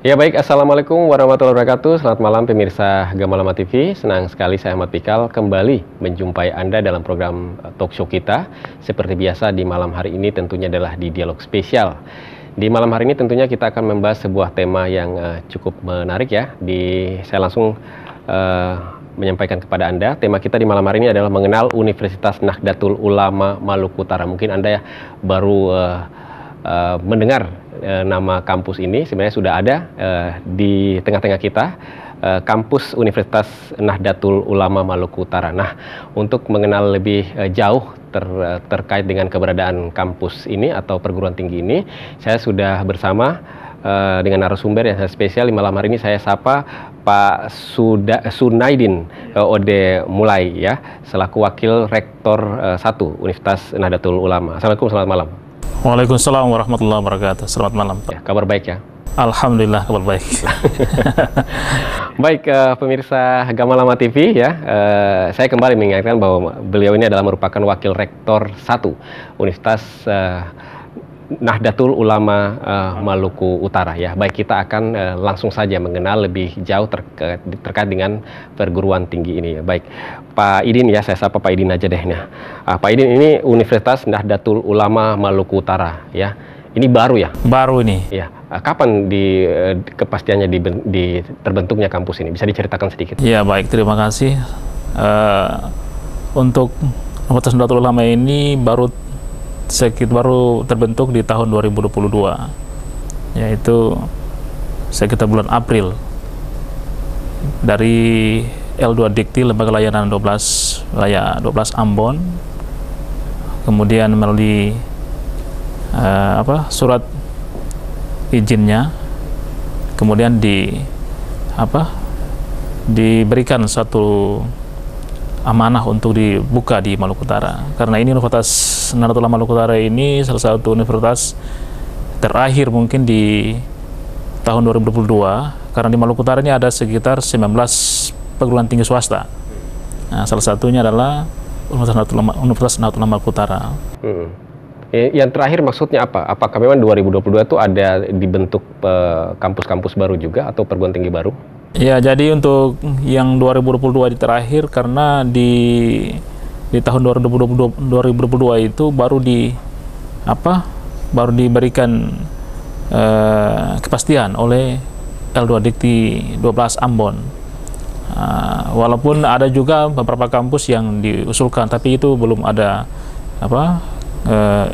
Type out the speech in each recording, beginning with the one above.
Ya baik, Assalamualaikum warahmatullahi wabarakatuh. Selamat malam pemirsa Gamalama TV. Senang sekali saya Ahmad Pikal kembali menjumpai Anda dalam program talk show kita. Seperti biasa di malam hari ini tentunya adalah di dialog spesial. Di malam hari ini tentunya kita akan membahas sebuah tema yang cukup menarik ya. Saya langsung menyampaikan kepada Anda, tema kita di malam hari ini adalah mengenal Universitas Nahdlatul Ulama Maluku Utara. Mungkin Anda baru mendengar nama kampus ini. Sebenarnya sudah ada di tengah-tengah kita, kampus Universitas Nahdlatul Ulama Maluku Utara. Nah, untuk mengenal lebih jauh terkait dengan keberadaan kampus ini atau perguruan tinggi ini, saya sudah bersama dengan narasumber yang sangat spesial. Di malam hari ini saya sapa Pak Sunaidin Ode Mulai ya, selaku Wakil Rektor 1 Universitas Nahdlatul Ulama. Assalamualaikum, selamat malam. Waalaikumsalam warahmatullahi wabarakatuh. Selamat malam, Pak. Ya, kabar baik ya? Alhamdulillah, kabar baik. Baik, pemirsa Gamalama TV ya, saya kembali mengingatkan bahwa beliau ini adalah merupakan Wakil Rektor 1 Universitas Nahdlatul Ulama Maluku Utara ya. Baik, kita akan langsung saja mengenal lebih jauh terkait dengan perguruan tinggi ini. Baik, Pak Idin ya, saya sapa Pak Idin aja deh. Nah, Pak Idin, ini Universitas Nahdlatul Ulama Maluku Utara ya. Ini baru ya? Baru ini. Ya. Kapan kepastiannya terbentuknya kampus ini? Bisa diceritakan sedikit? Ya, baik, terima kasih. Untuk Universitas Nahdlatul Ulama ini baru terbentuk di tahun 2022, yaitu sekitar bulan April, dari L2 Dikti, Lembaga Layanan 12 Ambon, kemudian melalui surat izinnya, kemudian diberikan satu amanah untuk dibuka di Maluku Utara. Karena ini Universitas Nahdlatul Ulama Maluku Utara ini salah satu universitas terakhir mungkin di tahun 2022, karena di Maluku Utara ini ada sekitar 19 perguruan tinggi swasta. Nah, salah satunya adalah Universitas Nahdlatul Ulama Maluku Utara. Yang terakhir maksudnya apa? Apakah memang 2022 itu ada dibentuk kampus-kampus baru juga atau perguruan tinggi baru? Ya, jadi untuk yang 2022 di terakhir, karena di tahun 2022 itu baru diberikan kepastian oleh L2 Dikti 12 Ambon. Walaupun ada juga beberapa kampus yang diusulkan, tapi itu belum ada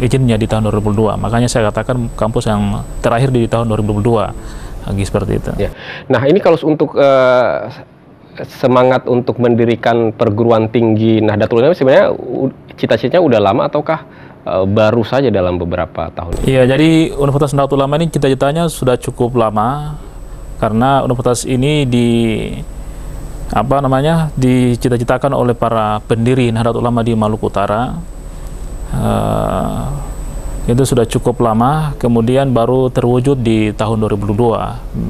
izinnya di tahun 2022. Makanya saya katakan kampus yang terakhir di tahun 2022. Lagi seperti itu. Ya. Nah, ini kalau untuk semangat untuk mendirikan perguruan tinggi Nahdlatul Ulama sebenarnya cita-citanya udah lama ataukah baru saja dalam beberapa tahun? Iya, jadi Universitas Nahdlatul Ulama ini cita-citanya sudah cukup lama, karena universitas ini dicita-citakan oleh para pendiri Nahdlatul Ulama di Maluku Utara. Itu sudah cukup lama, kemudian baru terwujud di tahun 2022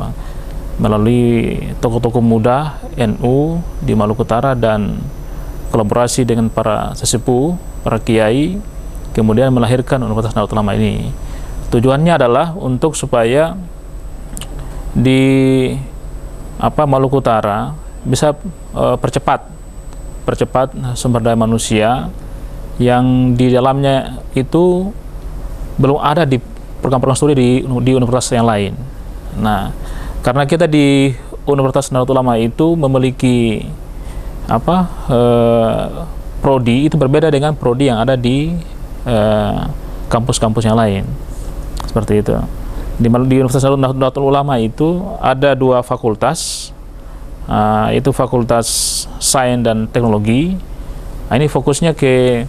melalui tokoh-tokoh muda NU di Maluku Utara dan kolaborasi dengan para sesepuh, para kiai, kemudian melahirkan Universitas Nahdlatul Ulama ini. Tujuannya adalah untuk supaya di Maluku Utara bisa percepat sumber daya manusia yang di dalamnya itu belum ada di program-program studi di universitas yang lain. Nah, karena kita di Universitas Nahdlatul Ulama itu memiliki prodi itu berbeda dengan prodi yang ada di kampus-kampus yang lain. Seperti itu. Di Universitas Nahdlatul Ulama itu ada 2 fakultas, itu Fakultas Sains dan Teknologi. Nah, ini fokusnya ke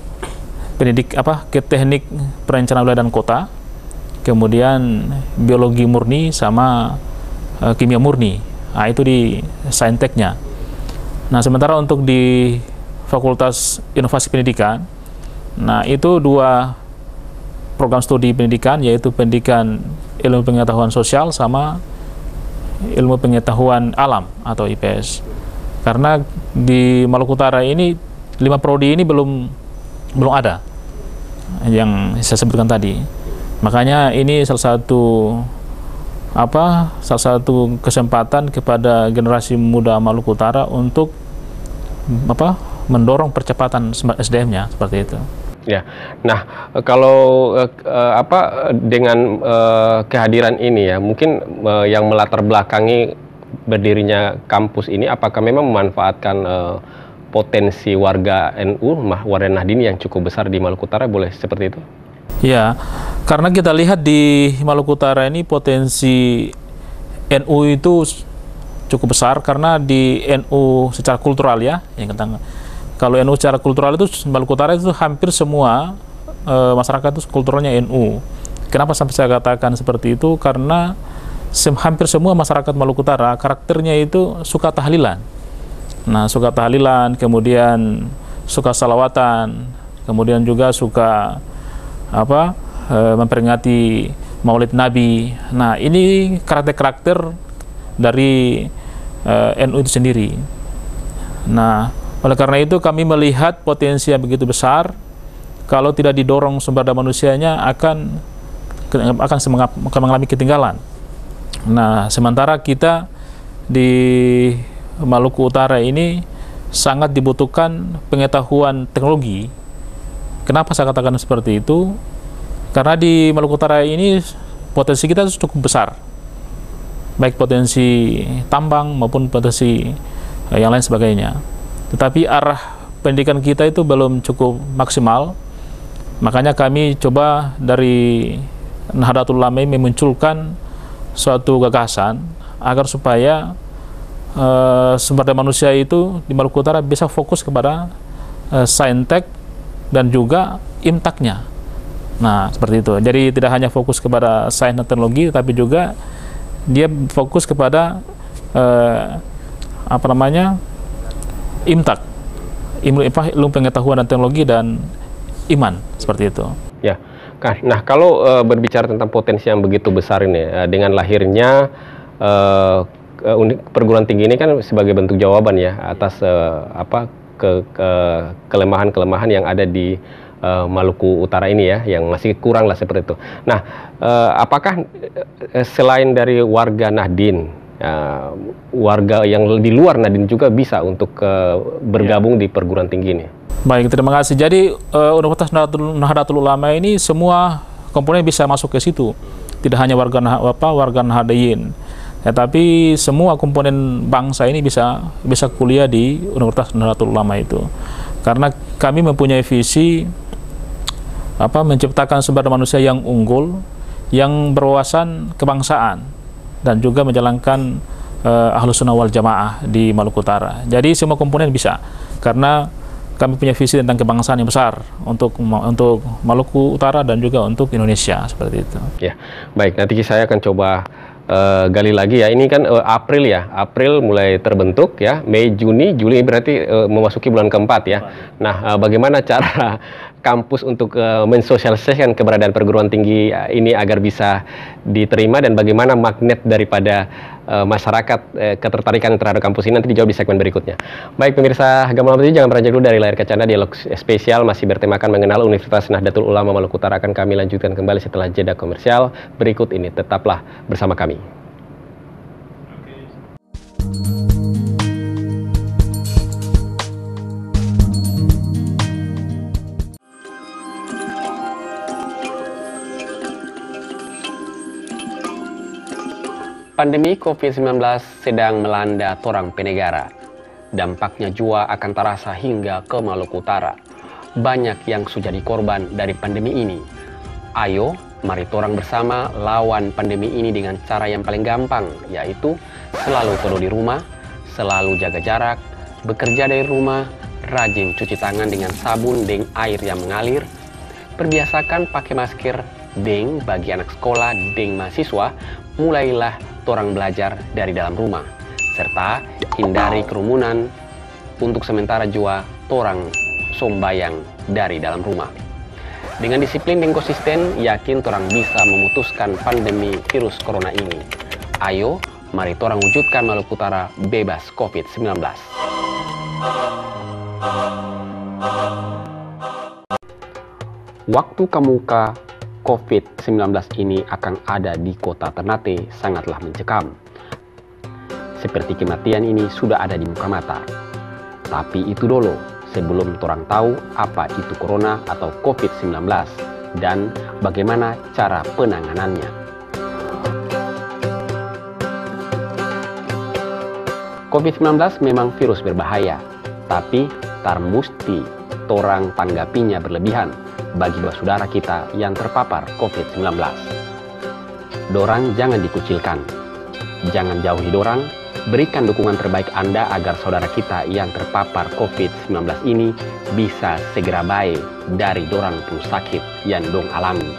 teknik perencanaan wilayah dan kota, kemudian biologi murni sama kimia murni. Nah, itu di Sainteknya. Nah, sementara untuk di Fakultas Inovasi Pendidikan, nah itu 2 program studi pendidikan, yaitu pendidikan ilmu pengetahuan sosial sama ilmu pengetahuan alam atau IPS. Karena di Maluku Utara ini 5 prodi ini belum ada yang saya sebutkan tadi. Makanya ini salah satu salah satu kesempatan kepada generasi muda Maluku Utara untuk mendorong percepatan SDM-nya seperti itu. Ya, nah kalau dengan kehadiran ini ya, mungkin yang melatar belakangi berdirinya kampus ini, apakah memang memanfaatkan potensi warga NU, warga Nahdien yang cukup besar di Maluku Utara, boleh seperti itu? Ya, karena kita lihat di Maluku Utara ini potensi NU itu cukup besar, karena di NU secara kultural ya, yang kalau NU secara kultural itu Maluku Utara itu hampir semua masyarakat itu kulturalnya NU. Kenapa sampai saya katakan seperti itu? Karena hampir semua masyarakat Maluku Utara karakternya itu suka tahlilan. Nah, suka tahlilan, kemudian suka salawatan, kemudian juga suka memperingati Maulid Nabi. Nah, ini karakter-karakter dari NU itu sendiri. Nah, oleh karena itu kami melihat potensi yang begitu besar, kalau tidak didorong sumber daya manusianya akan mengalami ketinggalan. Nah, sementara kita di Maluku Utara ini sangat dibutuhkan pengetahuan teknologi. Kenapa saya katakan seperti itu? Karena di Maluku Utara ini potensi kita cukup besar, baik potensi tambang maupun potensi yang lain sebagainya. Tetapi arah pendidikan kita itu belum cukup maksimal. Makanya kami coba dari Nahdlatul Ulama memunculkan suatu gagasan agar supaya sumber daya manusia itu di Maluku Utara bisa fokus kepada saintek dan juga imtaknya. Nah, seperti itu. Jadi tidak hanya fokus kepada sains dan teknologi, tapi juga dia fokus kepada imtak, ilmu pengetahuan dan teknologi dan iman, seperti itu. Ya. Nah, kalau berbicara tentang potensi yang begitu besar ini, dengan lahirnya perguruan tinggi ini kan sebagai bentuk jawaban ya atas kelemahan-kelemahan yang ada di Maluku Utara ini ya, yang masih kurang lah seperti itu. Nah, apakah selain dari warga Nahdien, warga yang di luar Nahdien juga bisa untuk bergabung di perguruan tinggi ini? Baik, terima kasih. Jadi Universitas Nahdlatul Ulama ini semua komponen bisa masuk ke situ. Tidak hanya warga Nahdien, tapi semua komponen bangsa ini bisa kuliah di Universitas Nahdlatul Ulama itu. Karena kami mempunyai visi menciptakan sumber daya manusia yang unggul, yang berwawasan kebangsaan, dan juga menjalankan Ahlus Sunnah wal Jamaah di Maluku Utara. Jadi semua komponen bisa, karena kami punya visi tentang kebangsaan yang besar untuk Maluku Utara dan juga untuk Indonesia, seperti itu. Ya, baik. Nanti saya akan coba gali lagi ya. Ini kan April mulai terbentuk ya. Mei, Juni, Juli berarti memasuki bulan keempat ya. Nah, bagaimana cara kampus untuk mensosialisasikan keberadaan perguruan tinggi ini agar bisa diterima, dan bagaimana magnet daripada masyarakat ketertarikan terhadap kampus ini nanti dijawab di segmen berikutnya. Baik pemirsa Gamalam TV, jangan beranjak dulu dari layar kaca Anda. Dialog spesial masih bertemakan mengenal Universitas Nahdlatul Ulama Maluku Utara akan kami lanjutkan kembali setelah jeda komersial berikut ini. Tetaplah bersama kami. Pandemi COVID-19 sedang melanda torang penegara. Dampaknya jua akan terasa hingga ke Maluku Utara. Banyak yang sudah jadi korban dari pandemi ini. Ayo, mari torang bersama lawan pandemi ini dengan cara yang paling gampang, yaitu selalu tidur di rumah, selalu jaga jarak, bekerja dari rumah, rajin cuci tangan dengan sabun dan air yang mengalir, perbiasakan pakai masker, dan bagi anak sekolah dan mahasiswa, mulailah torang belajar dari dalam rumah, serta hindari kerumunan. Untuk sementara jua torang sombayang dari dalam rumah. Dengan disiplin dan konsisten, yakin torang bisa memutuskan pandemi virus corona ini. Ayo, mari torang wujudkan Maluku Utara bebas COVID-19. Waktu kamuka COVID-19 ini akan ada di kota Ternate sangatlah mencekam. Seperti kematian ini sudah ada di muka mata. Tapi itu dulu, sebelum orang tahu apa itu corona atau COVID-19 dan bagaimana cara penanganannya. COVID-19 memang virus berbahaya, tapi tar musti torang tanggapinya berlebihan bagi saudara kita yang terpapar COVID-19. Dorang jangan dikucilkan, jangan jauhi dorang, berikan dukungan terbaik Anda agar saudara kita yang terpapar COVID-19 ini bisa segera baik dari dorang pun sakit yang dong alami.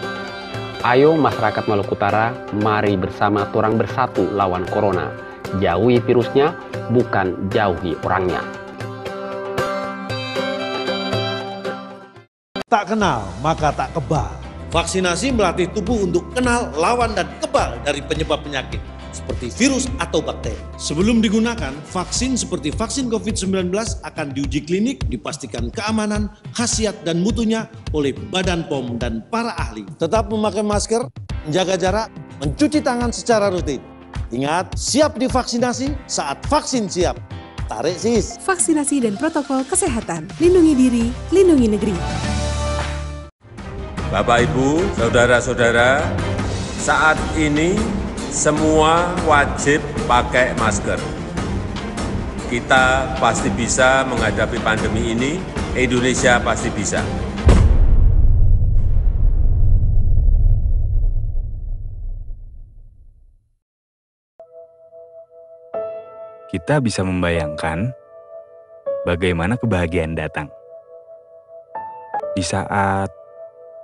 Ayo masyarakat Maluku Utara, mari bersama torang bersatu lawan corona. Jauhi virusnya, bukan jauhi orangnya. Tak kenal, maka tak kebal. Vaksinasi melatih tubuh untuk kenal, lawan, dan kebal dari penyebab penyakit, seperti virus atau bakteri. Sebelum digunakan, vaksin seperti vaksin COVID-19 akan diuji klinik, dipastikan keamanan, khasiat, dan mutunya oleh Badan POM dan para ahli. Tetap memakai masker, menjaga jarak, mencuci tangan secara rutin. Ingat, siap divaksinasi saat vaksin siap. Tarik sis. Vaksinasi dan protokol kesehatan. Lindungi diri, lindungi negeri. Bapak, Ibu, saudara-saudara, saat ini semua wajib pakai masker. Kita pasti bisa menghadapi pandemi ini, Indonesia pasti bisa. Kita bisa membayangkan bagaimana kebahagiaan datang. Di saat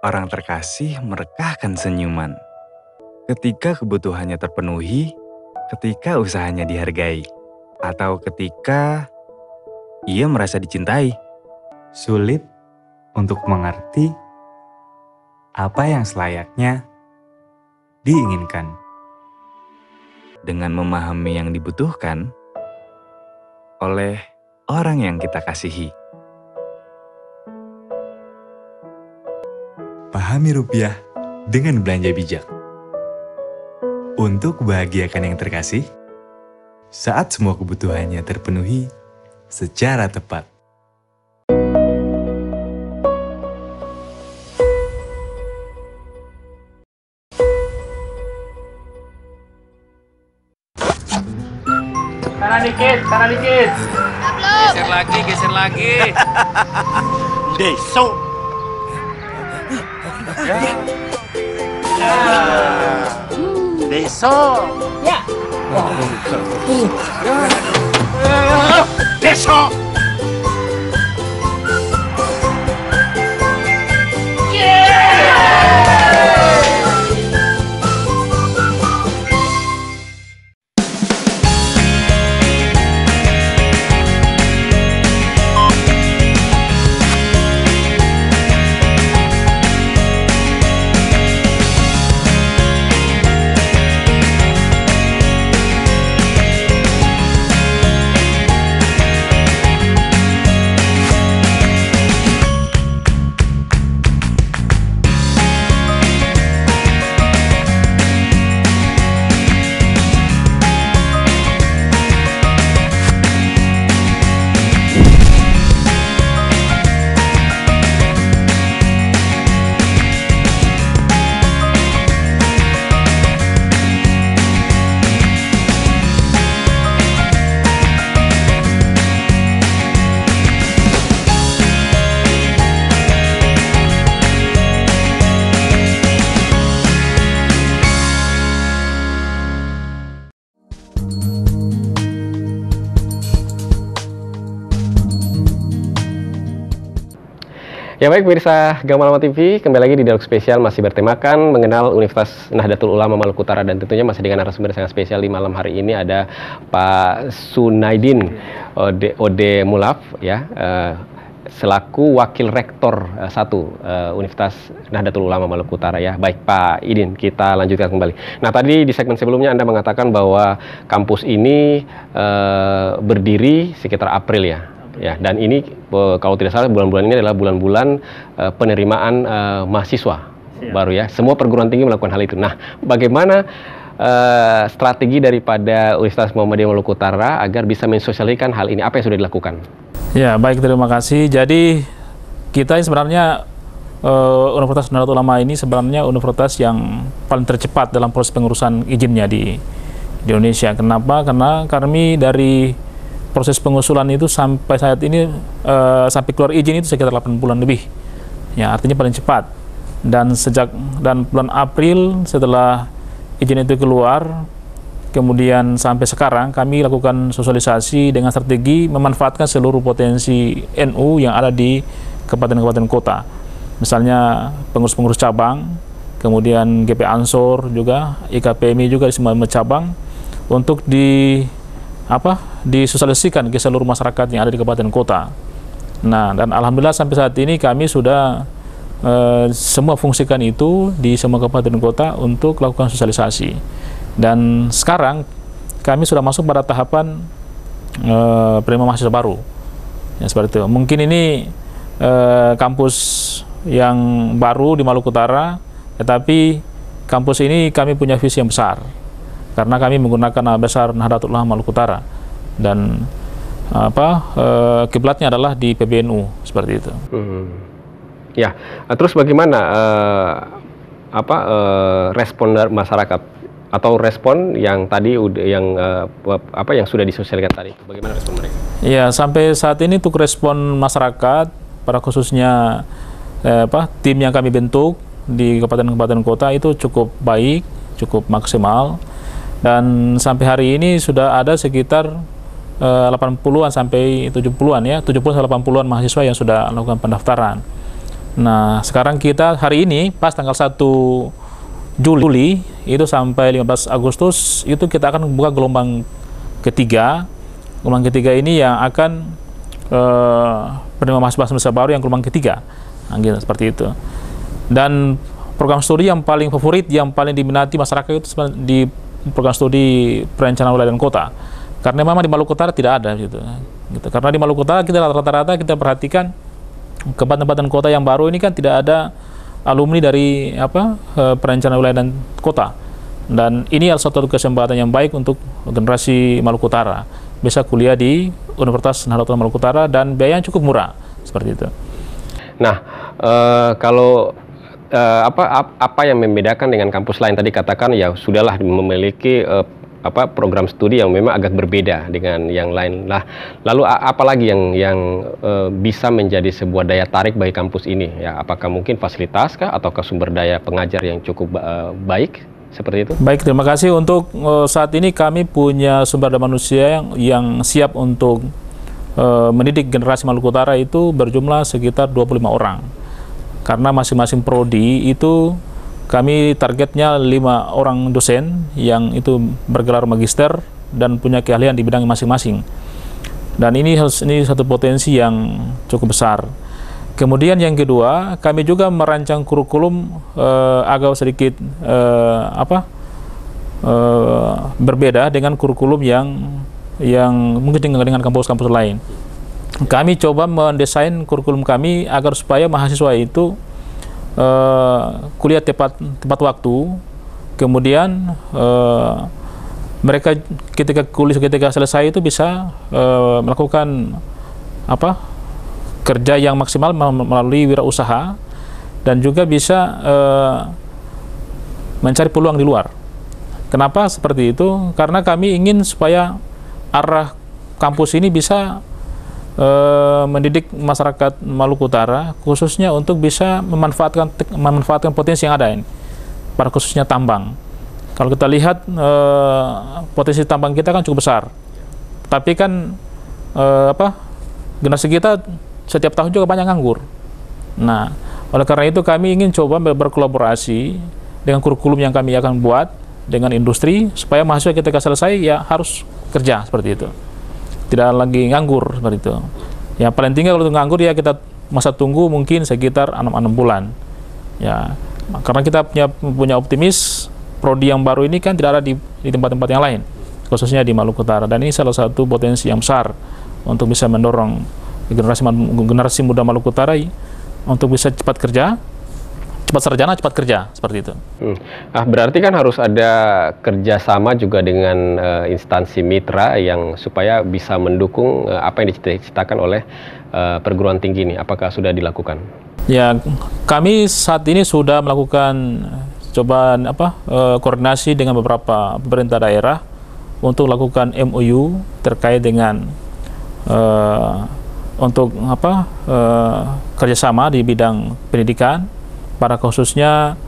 orang terkasih merekahkan senyuman. Ketika kebutuhannya terpenuhi, ketika usahanya dihargai, atau ketika ia merasa dicintai. Sulit untuk mengerti apa yang selayaknya diinginkan. Dengan memahami yang dibutuhkan oleh orang yang kita kasihi. Pahami rupiah dengan belanja bijak. Untuk membahagiakan yang terkasih, saat semua kebutuhannya terpenuhi secara tepat. Kanan dikit, kanan dikit. Geser lagi, geser lagi. Deso. Deso. Ya. Deso. Ya baik pemirsa Gamalama TV, kembali lagi di dialog spesial masih bertemakan mengenal Universitas Nahdlatul Ulama Maluku Utara, dan tentunya masih dengan narasumber sangat spesial di malam hari ini ada Pak Sunaidin Ode Mulaf ya, selaku Wakil Rektor 1 Universitas Nahdlatul Ulama Maluku Utara ya. Baik Pak Idin, kita lanjutkan kembali. Nah tadi di segmen sebelumnya Anda mengatakan bahwa kampus ini berdiri sekitar April ya. Ya, dan ini kalau tidak salah bulan-bulan ini adalah bulan-bulan penerimaan mahasiswa baru ya. Semua perguruan tinggi melakukan hal itu. Nah, bagaimana strategi daripada Universitas Muhammadiyah Maluku Utara agar bisa mensosialisasikan hal ini? Apa yang sudah dilakukan? Ya, baik, terima kasih. Jadi kita sebenarnya Universitas Nahdlatul Ulama ini sebenarnya universitas yang paling tercepat dalam proses pengurusan izinnya di Indonesia. Kenapa? Karena kami dari proses pengusulan itu sampai saat ini sampai keluar izin itu sekitar 8 bulan lebih. Ya, artinya paling cepat. Dan bulan April setelah izin itu keluar, kemudian sampai sekarang kami lakukan sosialisasi dengan strategi memanfaatkan seluruh potensi NU yang ada di kabupaten-kabupaten kota. Misalnya pengurus-pengurus cabang, kemudian GP Ansor juga, IKPMI juga di semua cabang untuk disosialisasikan ke seluruh masyarakat yang ada di kabupaten kota. Nah, dan alhamdulillah sampai saat ini kami sudah semua fungsikan itu di semua kabupaten kota untuk lakukan sosialisasi. Dan sekarang kami sudah masuk pada tahapan penerimaan mahasiswa baru. Ya, seperti itu. Mungkin ini kampus yang baru di Maluku Utara, tetapi kampus ini kami punya visi yang besar. Karena kami menggunakan nama besar Nahdlatul Ulama Maluku Utara. Dan kiblatnya adalah di PBNU, seperti itu. Ya, terus bagaimana respon dari masyarakat atau respon yang tadi yang sudah disosialisasikan tadi? Bagaimana respon mereka? Ya, sampai saat ini untuk respon masyarakat, pada khususnya tim yang kami bentuk di kabupaten-kabupaten kota itu cukup baik, cukup maksimal, dan sampai hari ini sudah ada sekitar 80-an sampai 70-an ya, 70-80-an mahasiswa yang sudah melakukan pendaftaran. Nah, sekarang kita hari ini pas tanggal 1 Juli itu sampai 15 Agustus itu kita akan membuka gelombang ketiga. Gelombang ketiga ini yang akan penerima mahasiswa baru yang gelombang ketiga. Nah, gitu, seperti itu. Dan program studi yang paling favorit, yang paling diminati masyarakat itu di program studi perencanaan wilayah dan kota. Karena memang di Maluku Utara tidak ada gitu. Karena di Maluku Utara kita rata-rata kita perhatikan kabupaten kota yang baru ini kan tidak ada alumni dari perencanaan wilayah dan kota. Dan ini adalah suatu kesempatan yang baik untuk generasi Maluku Utara bisa kuliah di Universitas Nahdlatul Ulama Maluku Utara dan biayanya cukup murah, seperti itu. Nah, kalau apa yang membedakan dengan kampus lain? Tadi katakan ya sudahlah memiliki program studi yang memang agak berbeda dengan yang lain. Nah, lalu apa lagi yang bisa menjadi sebuah daya tarik bagi kampus ini? Ya, apakah mungkin fasilitas kah ataukah sumber daya pengajar yang cukup baik seperti itu? Baik, terima kasih. Untuk saat ini kami punya sumber daya manusia yang siap untuk mendidik generasi Maluku Utara itu berjumlah sekitar 25 orang. Karena masing-masing prodi itu kami targetnya 5 orang dosen yang itu bergelar magister dan punya keahlian di bidang masing-masing. Dan ini satu potensi yang cukup besar. Kemudian yang kedua, kami juga merancang kurikulum agak sedikit berbeda dengan kurikulum yang mungkin dengan kampus-kampus lain. Kami coba mendesain kurikulum kami agar supaya mahasiswa itu kuliah tepat waktu, kemudian mereka ketika selesai itu bisa melakukan kerja yang maksimal melalui wirausaha dan juga bisa mencari peluang di luar. Kenapa seperti itu? Karena kami ingin supaya arah kampus ini bisa mendidik masyarakat Maluku Utara khususnya untuk bisa memanfaatkan potensi yang ada ini, pada khususnya tambang. Kalau kita lihat potensi tambang kita kan cukup besar, tapi kan generasi kita setiap tahun juga banyak nganggur. Nah, oleh karena itu kami ingin coba berkolaborasi dengan kurikulum yang kami akan buat dengan industri supaya mahasiswa ketika selesai ya harus kerja seperti itu. Tidak lagi nganggur seperti itu. Ya paling tinggal kalau nganggur ya kita masa tunggu mungkin sekitar 6 bulan. Ya, karena kita punya optimis prodi yang baru ini kan tidak ada di tempat-tempat yang lain, khususnya di Maluku Utara, dan ini salah satu potensi yang besar untuk bisa mendorong generasi muda Maluku Utara untuk bisa cepat kerja cepat sarjana, cepat kerja, seperti itu. Berarti kan harus ada kerjasama juga dengan instansi mitra yang supaya bisa mendukung apa yang diciptakan oleh perguruan tinggi ini. Apakah sudah dilakukan? Ya, kami saat ini sudah melakukan koordinasi dengan beberapa pemerintah daerah untuk melakukan MOU terkait dengan kerjasama di bidang pendidikan, pada khususnya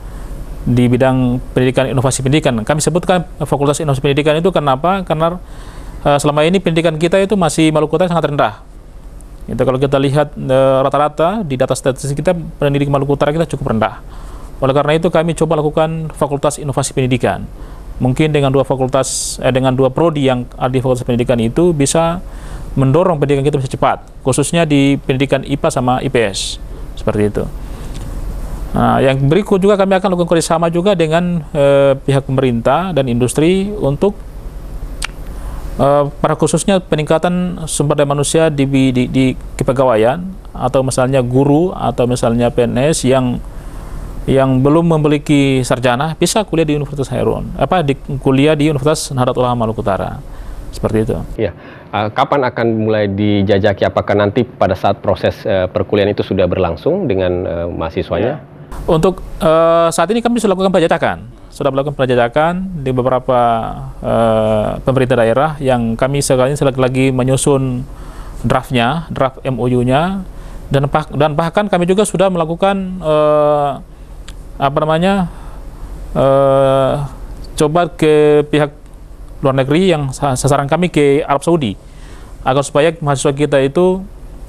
di bidang pendidikan inovasi pendidikan. Kami sebutkan Fakultas Inovasi Pendidikan itu kenapa? Karena selama ini pendidikan kita itu masih Maluku Utara sangat rendah. Itu kalau kita lihat rata-rata di data statistik kita, pendidikan Maluku Utara kita cukup rendah. Oleh karena itu kami coba lakukan Fakultas Inovasi Pendidikan. Mungkin dengan dengan dua prodi yang ada di Fakultas Pendidikan itu bisa mendorong pendidikan kita bisa cepat, khususnya di pendidikan IPA sama IPS, seperti itu. Nah, yang berikut juga kami akan lakukan kerjasama juga dengan pihak pemerintah dan industri untuk pada khususnya peningkatan sumber daya manusia di kepegawaian, atau misalnya guru atau misalnya PNS yang belum memiliki sarjana bisa kuliah di Universitas Hairun, kuliah di Universitas Nahdlatul Ulama Maluku Utara, seperti itu. Iya. Kapan akan mulai dijajaki? Apakah nanti pada saat proses perkuliahan itu sudah berlangsung dengan mahasiswanya? Untuk saat ini kami sudah melakukan penjajakan di beberapa pemerintah daerah yang kami sekarang lagi menyusun draft MOU-nya, dan bahkan kami juga sudah melakukan coba ke pihak luar negeri, yang sasaran kami ke Arab Saudi, agar supaya mahasiswa kita itu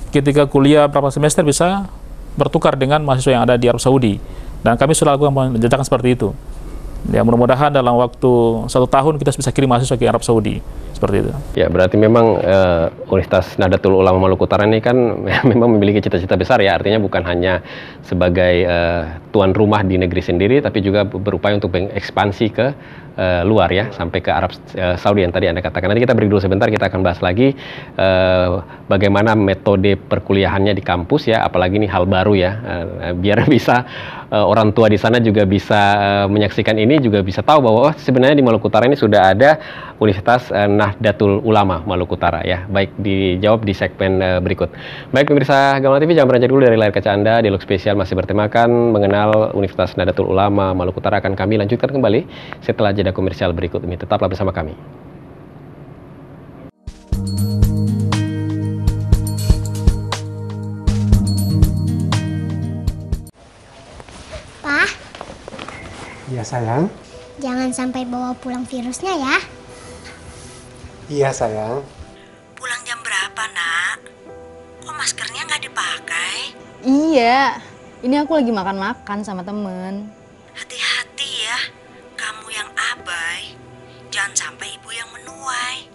ketika kuliah berapa semester bisa bertukar dengan mahasiswa yang ada di Arab Saudi, dan kami sudah lakukan penjajakan seperti itu. Ya, mudah-mudahan dalam waktu 1 tahun kita bisa kirim mahasiswa ke Arab Saudi, seperti itu. Ya, berarti memang Universitas Nahdlatul Ulama Maluku Utara ini kan memang memiliki cita-cita besar ya, artinya bukan hanya sebagai tuan rumah di negeri sendiri, tapi juga berupaya untuk mengekspansi ke luar ya, sampai ke Arab Saudi yang tadi Anda katakan. Nanti kita break dulu sebentar, kita akan bahas lagi bagaimana metode perkuliahannya di kampus ya, apalagi ini hal baru ya, biar bisa orang tua di sana juga bisa menyaksikan ini, juga bisa tahu bahwa sebenarnya di Maluku Utara ini sudah ada Universitas Nahdlatul Ulama Maluku Utara ya. Baik, dijawab di segmen berikut. Baik pemirsa Gamal TV, jangan beranjak dulu dari layar kaca Anda. Dialog spesial masih bertemakan mengenal Universitas Nahdlatul Ulama Maluku Utara akan kami lanjutkan kembali setelah jeda komersial berikut ini. Tetaplah bersama kami. Pak. Iya sayang. Jangan sampai bawa pulang virusnya ya. Iya sayang. Pulang jam berapa, Nak? Kok maskernya nggak dipakai? Iya, ini aku lagi makan-makan sama temen. Hati-hati ya, kamu yang abai. Jangan sampai ibu yang menuai.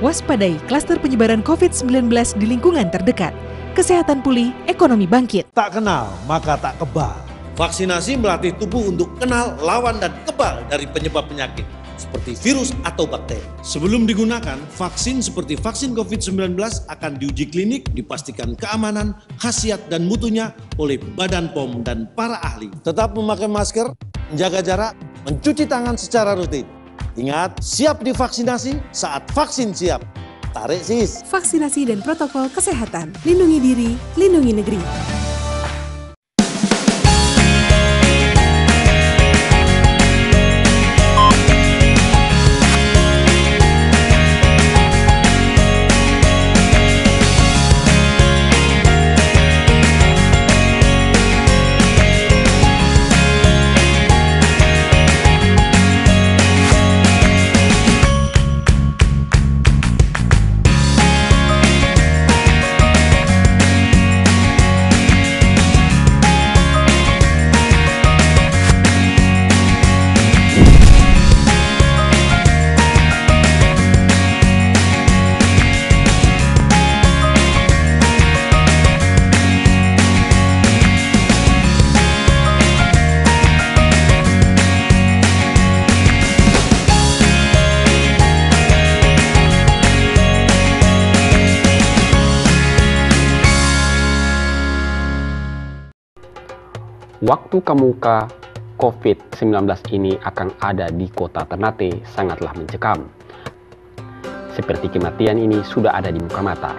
Waspadai klaster penyebaran COVID-19 di lingkungan terdekat. Kesehatan pulih, ekonomi bangkit. Tak kenal, maka tak kebal. Vaksinasi melatih tubuh untuk kenal, lawan, dan kebal dari penyebab penyakit seperti virus atau bakteri. Sebelum digunakan, vaksin seperti vaksin COVID-19 akan diuji klinik, dipastikan keamanan, khasiat, dan mutunya oleh Badan POM dan para ahli. Tetap memakai masker, menjaga jarak, mencuci tangan secara rutin. Ingat, siap divaksinasi saat vaksin siap. Tarik sis. Vaksinasi dan protokol kesehatan. Lindungi diri, lindungi negeri. Waktu kemuka COVID-19 ini akan ada di kota Ternate sangatlah mencekam. Seperti kematian ini sudah ada di muka mata.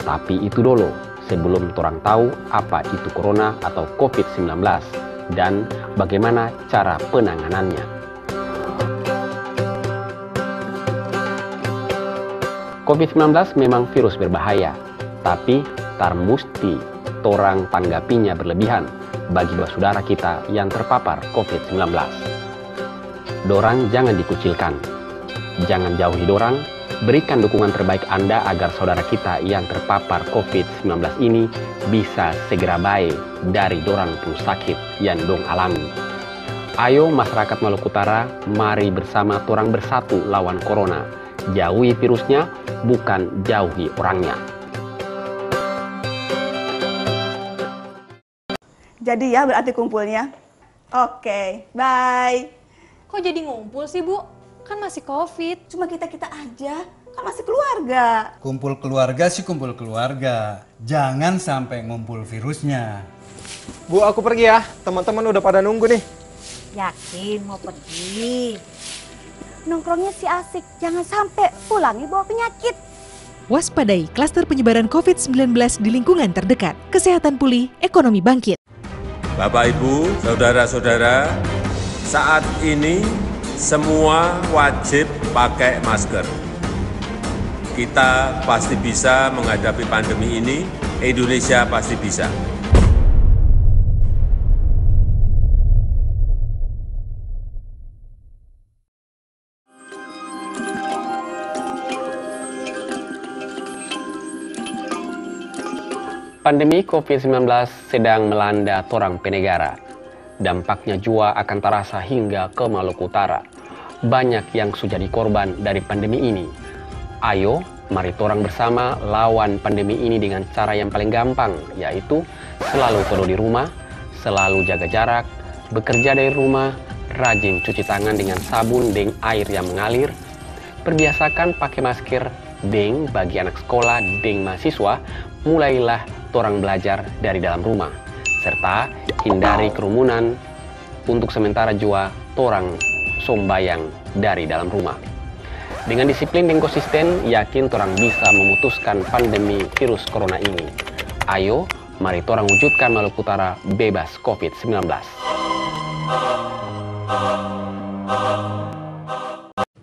Tapi itu dulu, sebelum orang tahu apa itu corona atau COVID-19 dan bagaimana cara penanganannya. COVID-19 memang virus berbahaya, tapi tar musti orang tanggapinya berlebihan bagi dua saudara kita yang terpapar COVID-19. Dorang jangan dikucilkan, jangan jauhi dorang, berikan dukungan terbaik Anda agar saudara kita yang terpapar COVID-19 ini bisa segera baik dari dorang pun sakit yang dong alami. Ayo masyarakat Maluku Utara, mari bersama torang bersatu lawan corona. Jauhi virusnya, bukan jauhi orangnya. Jadi ya berarti kumpulnya. Oke, bye. Kok jadi ngumpul sih, Bu? Kan masih COVID. Cuma kita-kita aja, kan masih keluarga. Kumpul keluarga sih kumpul keluarga. Jangan sampai ngumpul virusnya. Bu, aku pergi ya. Teman-teman udah pada nunggu nih. Yakin mau pergi? Nongkrongnya si asik, jangan sampai pulangi bawa penyakit. Waspadai klaster penyebaran COVID-19 di lingkungan terdekat. Kesehatan pulih, ekonomi bangkit. Bapak, Ibu, saudara-saudara, saat ini semua wajib pakai masker. Kita pasti bisa menghadapi pandemi ini, Indonesia pasti bisa. Pandemi COVID-19 sedang melanda torang penegara. Dampaknya jua akan terasa hingga ke Maluku Utara. Banyak yang sudah jadi korban dari pandemi ini. Ayo, mari torang bersama lawan pandemi ini dengan cara yang paling gampang, yaitu selalu kudu di rumah, selalu jaga jarak, bekerja dari rumah, rajin cuci tangan dengan sabun dan air yang mengalir, perbiasakan pakai masker, dan bagi anak sekolah dan mahasiswa, mulailah torang belajar dari dalam rumah, serta hindari kerumunan. Untuk sementara jua torang sombayang dari dalam rumah. Dengan disiplin dan konsisten, yakin torang bisa memutuskan pandemi virus corona ini. Ayo, mari torang wujudkan Maluku Utara bebas COVID-19.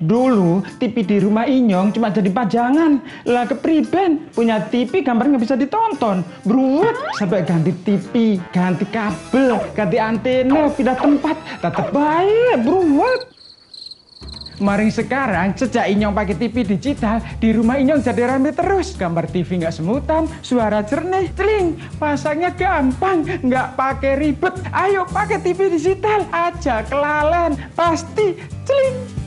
Dulu TV di rumah Inyong cuma jadi pajangan. Lah kepriben punya TV gambar nggak bisa ditonton. Beruat sampai ganti TV, ganti kabel, ganti antena, pindah tempat. Tetap baik, beruat. Mari sekarang sejak Inyong pakai TV digital, di rumah Inyong jadi rame terus. Gambar TV nggak semutan, suara jernih, celing. Pasangnya gampang, nggak pakai ribet. Ayo pakai TV digital aja, kelalen pasti celing.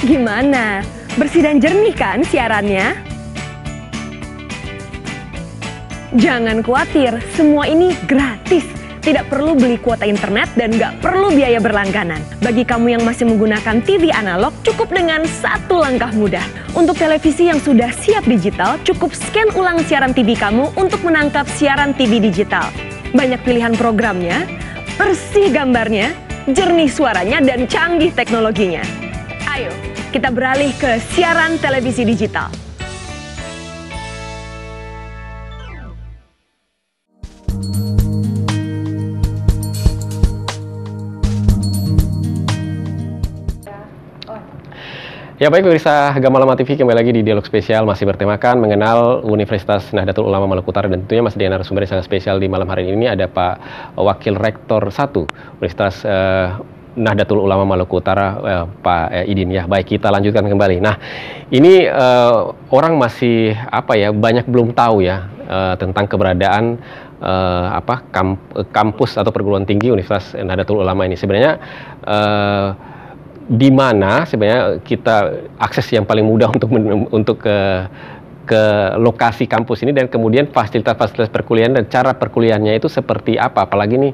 Gimana? Bersih dan jernih kan siarannya? Jangan khawatir, semua ini gratis. Tidak perlu beli kuota internet dan nggak perlu biaya berlangganan. Bagi kamu yang masih menggunakan TV analog, cukup dengan satu langkah mudah. Untuk televisi yang sudah siap digital, cukup scan ulang siaran TV kamu untuk menangkap siaran TV digital. Banyak pilihan programnya, bersih gambarnya, jernih suaranya, dan canggih teknologinya. Ayo, kita beralih ke siaran televisi digital. Ya baik pemirsa Gamalama TV, kembali lagi di Dialog Spesial, masih bertemakan mengenal Universitas Nahdlatul Ulama Maluku Utara, dan tentunya masih dengan narasumber yang sangat spesial di malam hari ini ada Pak Wakil Rektor 1 Universitas Nahdlatul Ulama Maluku Utara, Pak Idin. Ya baik, kita lanjutkan kembali. Nah ini orang masih banyak belum tahu ya tentang keberadaan kampus atau perguruan tinggi Universitas Nahdlatul Ulama ini. Sebenarnya di mana sebenarnya kita akses yang paling mudah untuk ke lokasi kampus ini, dan kemudian fasilitas-fasilitas perkuliahan dan cara perkuliahannya itu seperti apa, apalagi nih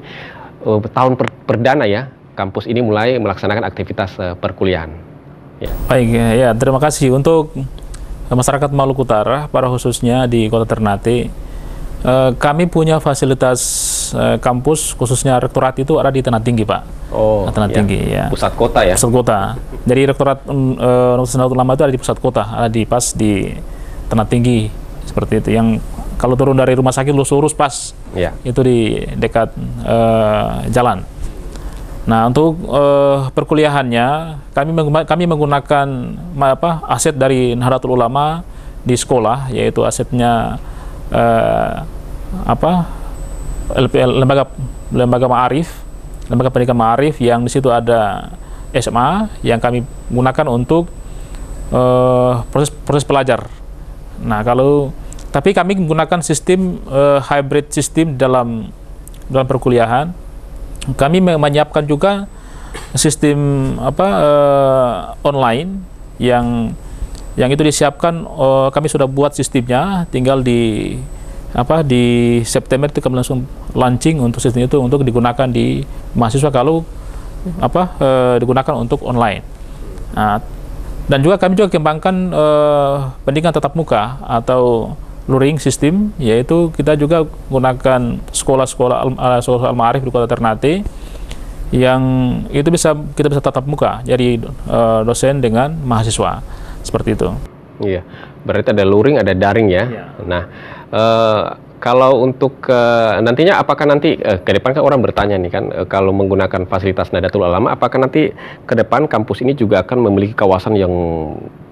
tahun perdana ya kampus ini mulai melaksanakan aktivitas perkuliahan. Ya. Baik, ya terima kasih untuk masyarakat Maluku Utara, pada khususnya di Kota Ternate. Kami punya fasilitas kampus, khususnya rektorat itu ada di Tanah Tinggi, Pak. Oh, Tanah Tinggi, ya. Pusat kota ya? Pusat kota. Jadi rektorat Universitas Nahdlatul Ulama itu ada di pusat kota, ada di pas di Tanah Tinggi, seperti itu. Yang kalau turun dari rumah sakit lurus pas, ya. Itu di dekat jalan. Nah, untuk perkuliahannya, kami menggunakan aset dari Nahdlatul Ulama di sekolah, yaitu asetnya lembaga ma'arif, lembaga pendidikan ma'arif, yang di situ ada SMA yang kami gunakan untuk proses pelajar. Nah, tapi kami menggunakan sistem hybrid system dalam perkuliahan. Kami menyiapkan juga sistem online yang itu disiapkan. Kami sudah buat sistemnya, tinggal di September itu kami langsung launching untuk sistem itu untuk digunakan di mahasiswa kalau digunakan untuk online. Nah, dan juga kami kembangkan pendidikan tatap muka atau luring system, yaitu kita juga menggunakan sekolah-sekolah Al-Ma'arif di Kota Ternate yang itu kita bisa tatap muka, jadi dosen dengan mahasiswa. Seperti itu. Iya, berarti ada luring, ada daring ya. Iya. Nah, kalau untuk nantinya apakah nanti ke depan kan orang bertanya nih kan, kalau menggunakan fasilitas Nahdlatul Ulama, apakah nanti ke depan kampus ini juga akan memiliki kawasan yang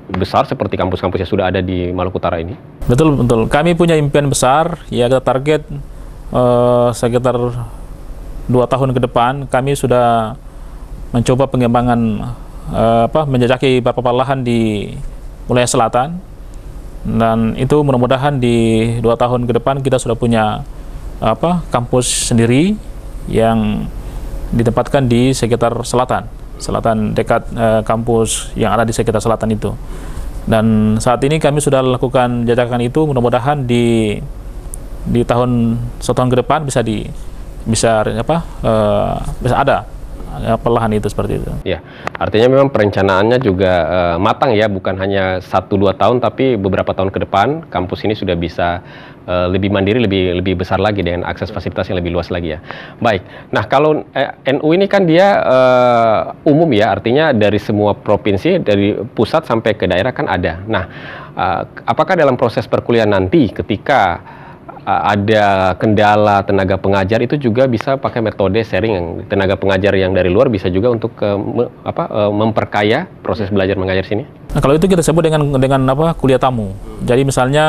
besar seperti kampus-kampus yang sudah ada di Maluku Utara ini? Betul. Kami punya impian besar, ya kita target sekitar 2 tahun ke depan kami sudah mencoba pengembangan menjajaki beberapa lahan di wilayah selatan, dan itu mudah-mudahan di 2 tahun ke depan kita sudah punya kampus sendiri yang ditempatkan di sekitar selatan dekat kampus yang ada di sekitar selatan itu. Dan saat ini kami sudah lakukan jajakan itu, mudah-mudahan di tahun 1 tahun ke depan bisa ada pelahan itu, seperti itu. Ya, artinya memang perencanaannya juga matang ya, bukan hanya 1-2 tahun, tapi beberapa tahun ke depan kampus ini sudah bisa lebih mandiri, lebih besar lagi dengan akses fasilitas yang lebih luas lagi ya. Baik, nah kalau NU ini kan dia umum ya, artinya dari semua provinsi, dari pusat sampai ke daerah kan ada. Nah, apakah dalam proses perkuliahan nanti ketika ada kendala tenaga pengajar itu juga bisa pakai metode sharing, yang tenaga pengajar yang dari luar bisa juga untuk memperkaya proses belajar mengajar sini? Nah, kalau itu kita sebut dengan kuliah tamu. Jadi misalnya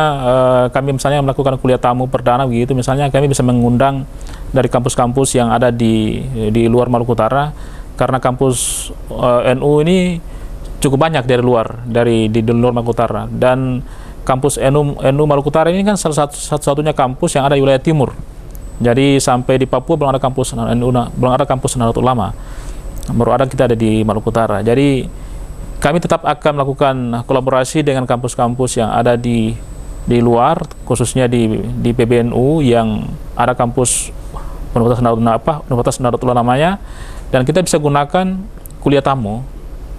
kami melakukan kuliah tamu perdana begitu, misalnya kami bisa mengundang dari kampus-kampus yang ada di luar Maluku Utara, karena kampus NU ini cukup banyak dari luar Maluku Utara, dan kampus NU Maluku Utara ini kan salah satu-satunya kampus yang ada di wilayah timur. Jadi sampai di Papua belum ada kampus Nahdlatul Ulama. Baru ada kita ada di Maluku Utara. Jadi kami tetap akan melakukan kolaborasi dengan kampus-kampus yang ada di luar, khususnya di PBNU yang ada kampus Universitas Nahdlatul Ulama, dan kita bisa gunakan kuliah tamu.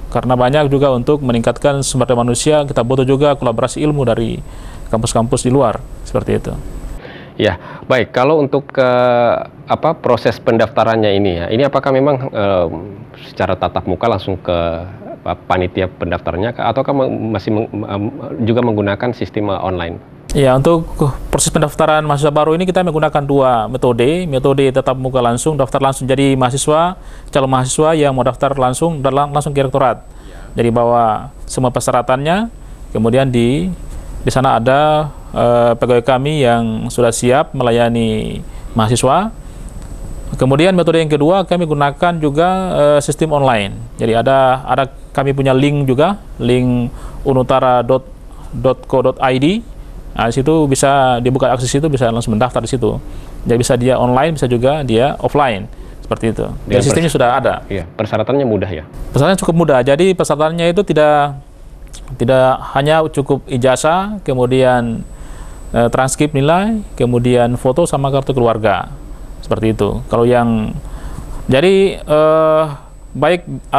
Karena banyak juga untuk meningkatkan sumber daya manusia, kita butuh juga kolaborasi ilmu dari kampus-kampus di luar, seperti itu. Ya, baik. Kalau untuk proses pendaftarannya ini ya, ini apakah memang secara tatap muka langsung ke panitia pendaftarnya, ataukah masih juga menggunakan sistem online? Ya, untuk proses pendaftaran mahasiswa baru ini kita menggunakan 2 metode tatap muka langsung, daftar langsung. Jadi calon mahasiswa yang mau daftar langsung ke rektorat. Jadi bawa semua persyaratannya, kemudian di sana ada pegawai kami yang sudah siap melayani mahasiswa. Kemudian metode yang kedua kami gunakan juga sistem online. Jadi ada kami punya link juga, link unutara.co.id. Nah, di situ bisa dibuka akses, itu bisa langsung mendaftar di situ. Jadi bisa dia online, bisa juga dia offline. seperti itu. Dan sistemnya sudah ada. Iya, persyaratannya mudah ya. Persyaratannya cukup mudah. Jadi persyaratannya itu tidak hanya cukup ijazah, kemudian transkrip nilai, kemudian foto sama kartu keluarga. Seperti itu. Kalau yang jadi baik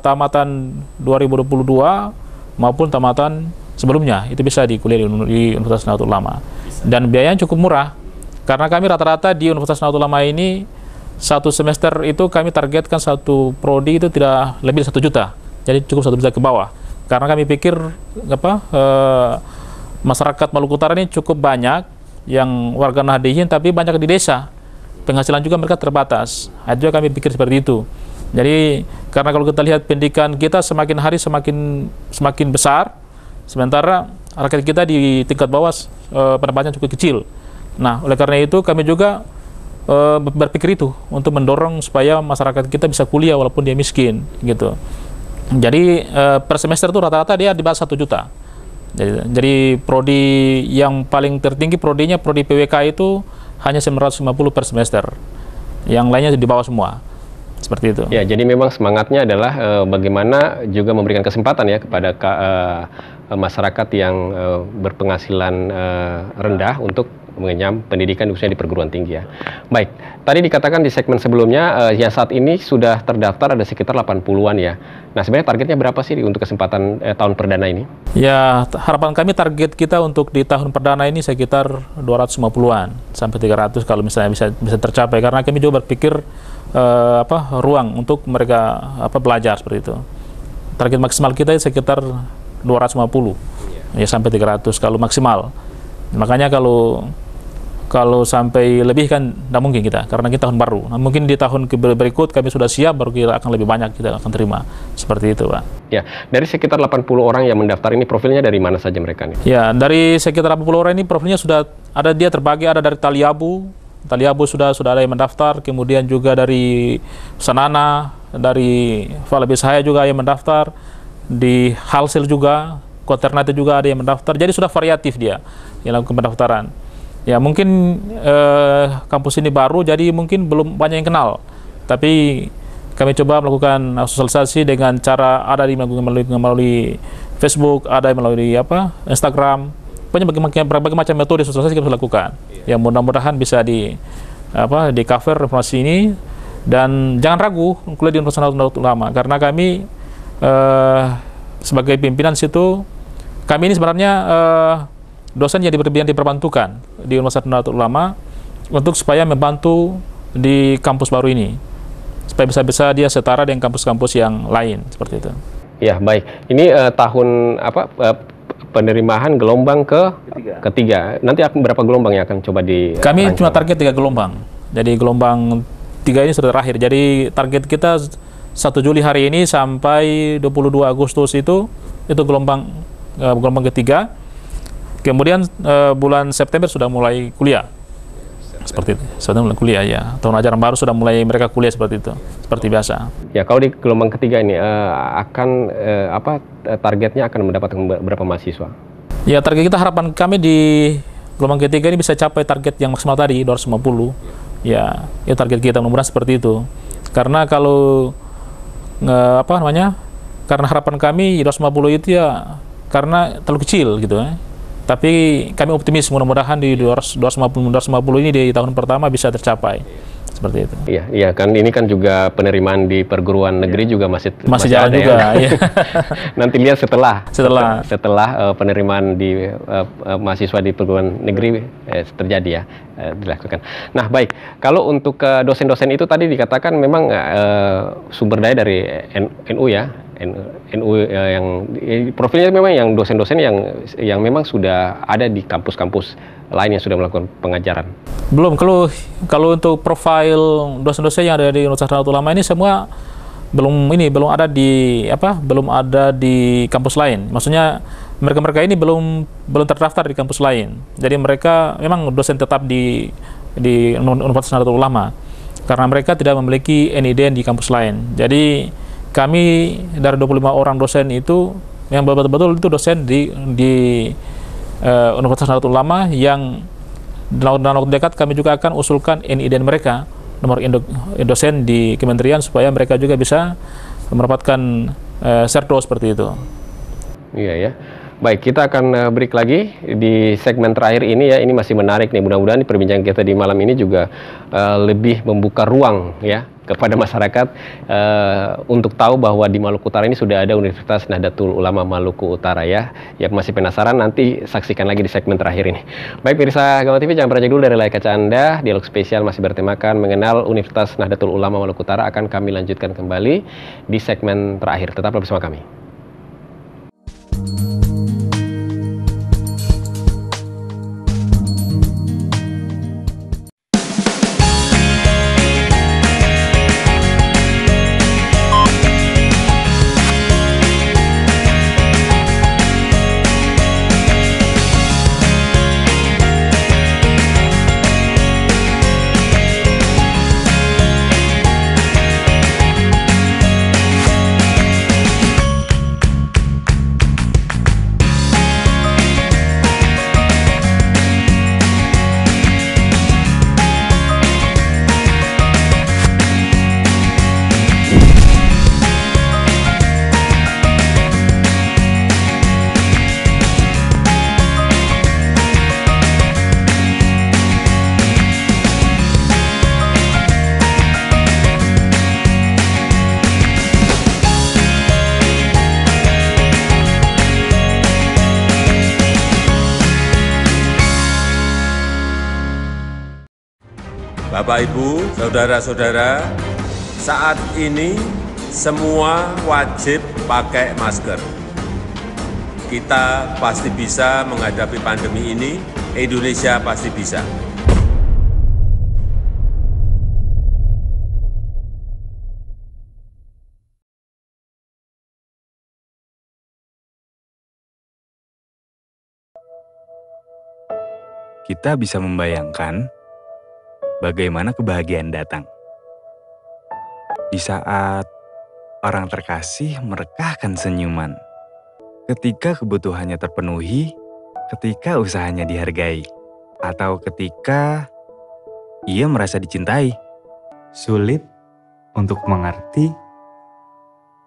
tamatan 2022 maupun tamatan sebelumnya itu bisa dikuliah di Universitas Nahdlatul Ulama. Dan biayanya cukup murah. Karena kami rata-rata di Universitas Nahdlatul Ulama ini satu semester itu kami targetkan satu prodi itu tidak lebih dari 1 juta. Jadi cukup 1 juta ke bawah. Karena kami pikir masyarakat Maluku Utara ini cukup banyak yang warga Nahdliyin tapi banyak di desa. Penghasilan juga mereka terbatas. Itu kami pikir seperti itu. Jadi karena kalau kita lihat pendidikan kita semakin hari semakin besar, sementara rakyat kita di tingkat bawah pendapatannya cukup kecil. Nah, oleh karena itu kami juga berpikir itu untuk mendorong supaya masyarakat kita bisa kuliah walaupun dia miskin gitu. Jadi per semester itu rata-rata dia di bawah 1 juta. Jadi prodi yang paling tertinggi prodi PWK itu hanya 950 per semester. Yang lainnya di bawah semua. Seperti itu. Ya, jadi memang semangatnya adalah bagaimana juga memberikan kesempatan ya kepada masyarakat yang berpenghasilan rendah untuk mengenyam pendidikan khususnya di perguruan tinggi ya. Baik, tadi dikatakan di segmen sebelumnya yang saat ini sudah terdaftar ada sekitar 80-an ya. Nah, sebenarnya targetnya berapa sih untuk kesempatan tahun perdana ini? Ya, harapan kami target kita untuk di tahun perdana ini sekitar 250-an sampai 300 kalau misalnya bisa tercapai, karena kami juga berpikir ruang untuk mereka belajar seperti itu. Target maksimal kita sekitar 250 ya sampai 300 kalau maksimal. Makanya kalau sampai lebih kan tidak mungkin kita, karena kita tahun baru. Nah, mungkin di tahun berikut kami sudah siap, baru kita akan lebih banyak kita akan terima. Seperti itu, Pak. Ya, dari sekitar 80 orang yang mendaftar ini profilnya dari mana saja mereka nih? Ya, dari sekitar 80 orang ini profilnya sudah ada, dia terbagi, ada dari Taliabu sudah ada yang mendaftar, kemudian juga dari Sanana, dari Falabisaya juga yang mendaftar, di Halsil juga, Koternate juga ada yang mendaftar. Jadi sudah variatif dia yang lakukan pendaftaran. Ya mungkin kampus ini baru, jadi mungkin belum banyak yang kenal. Tapi kami coba melakukan sosialisasi dengan cara ada melalui Facebook, ada melalui Instagram. Berbagai macam metode sosialisasi kita lakukan. Ya mudah-mudahan bisa di cover informasi ini, dan jangan ragu kuliah di Universitas Nahdlatul Ulama, karena kami sebagai pimpinan situ, kami ini sebenarnya dosen yang diperbantukan di Universitas Nahdlatul Ulama untuk supaya membantu di kampus baru ini, supaya bisa dia setara dengan kampus-kampus yang lain seperti itu. Ya baik, ini tahun penerimaan gelombang ketiga. Nanti berapa gelombang yang akan coba di? Kami cuma target 3 gelombang. Jadi gelombang 3 ini sudah terakhir. Jadi target kita 1 Juli hari ini sampai 22 Agustus itu gelombang ketiga. Kemudian bulan September sudah mulai kuliah. Seperti itu. Sudah mulai kuliah ya. Tahun ajaran baru sudah mulai mereka kuliah seperti itu. Seperti biasa. Ya, kalau di gelombang ketiga ini targetnya akan mendapatkan berapa mahasiswa? Ya, target kita, harapan kami di gelombang ketiga ini bisa capai target yang maksimal tadi 250. Ya, itu target kita, mudah-mudahan seperti itu. Karena kalau karena harapan kami 250 itu ya karena terlalu kecil gitu ya. Tapi kami optimis mudah-mudahan di 250 ini di tahun pertama bisa tercapai. Seperti itu. Iya kan, ini kan juga penerimaan di perguruan negeri juga masih jalan ada juga. Ya. Nanti lihat setelah penerimaan di mahasiswa di perguruan negeri terjadi ya, dilakukan. Nah baik, kalau untuk dosen-dosen itu tadi dikatakan memang sumber daya dari NU ya, NU yang profilnya memang yang dosen-dosen yang memang sudah ada di kampus-kampus lain yang sudah melakukan pengajaran. Belum, kalau untuk profil dosen-dosen yang ada di Universitas Nahdlatul Ulama ini semua belum ada di kampus lain. Maksudnya mereka ini belum terdaftar di kampus lain. Jadi mereka memang dosen tetap di Universitas Nahdlatul Ulama karena mereka tidak memiliki NIDN di kampus lain. Jadi kami dari 25 orang dosen itu yang betul-betul itu dosen di Universitas Nahdlatul Ulama, yang dalam waktu dekat kami juga akan usulkan NIDN mereka nomor dosen di kementerian supaya mereka juga bisa mendapatkan serdo seperti itu. Iya ya. Baik, kita akan break lagi di segmen terakhir ini ya. Ini masih menarik nih. Mudah-mudahan perbincangan kita di malam ini juga lebih membuka ruang ya kepada masyarakat untuk tahu bahwa di Maluku Utara ini sudah ada Universitas Nahdlatul Ulama Maluku Utara ya. Yang masih penasaran nanti saksikan lagi di segmen terakhir ini. Baik pemirsa Gama TV, jangan beranjak dulu dari layar kaca Anda. Dialog spesial masih bertemakan mengenal Universitas Nahdlatul Ulama Maluku Utara akan kami lanjutkan kembali di segmen terakhir. Tetaplah bersama kami. Bapak, Ibu, saudara-saudara, saat ini semua wajib pakai masker. Kita pasti bisa menghadapi pandemi ini, Indonesia pasti bisa. Kita bisa membayangkan bagaimana kebahagiaan datang. Di saat orang terkasih merekahkan senyuman, ketika kebutuhannya terpenuhi, ketika usahanya dihargai, atau ketika ia merasa dicintai. Sulit untuk mengerti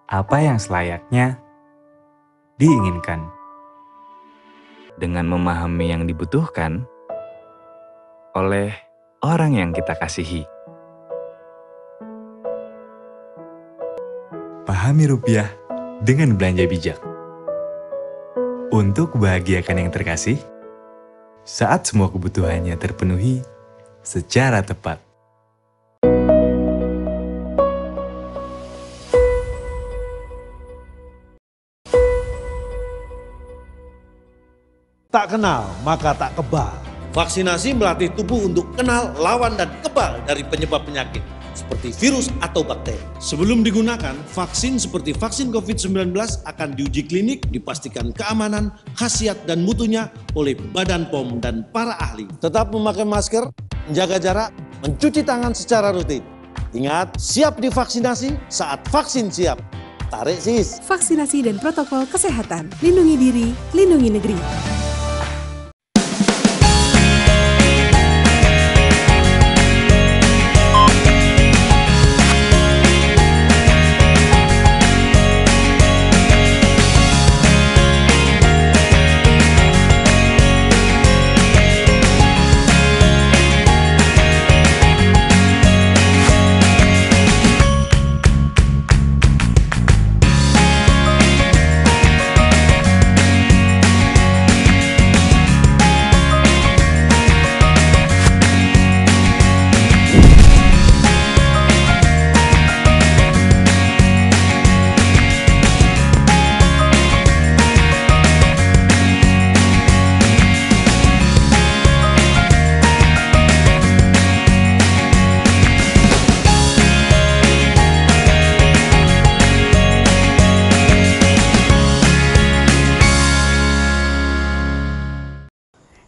apa yang selayaknya diinginkan. Dengan memahami yang dibutuhkan oleh orang yang kita kasihi. Pahami rupiah dengan belanja bijak. Untuk membahagiakan yang terkasih, saat semua kebutuhannya terpenuhi secara tepat. Tak kenal, maka tak kebal. Vaksinasi melatih tubuh untuk kenal, lawan, dan kebal dari penyebab penyakit seperti virus atau bakteri. Sebelum digunakan, vaksin seperti vaksin COVID-19 akan diuji klinik, dipastikan keamanan, khasiat, dan mutunya oleh Badan POM dan para ahli. Tetap memakai masker, menjaga jarak, mencuci tangan secara rutin. Ingat, siap divaksinasi saat vaksin siap. Tarik sis. Vaksinasi dan protokol kesehatan. Lindungi diri, lindungi negeri.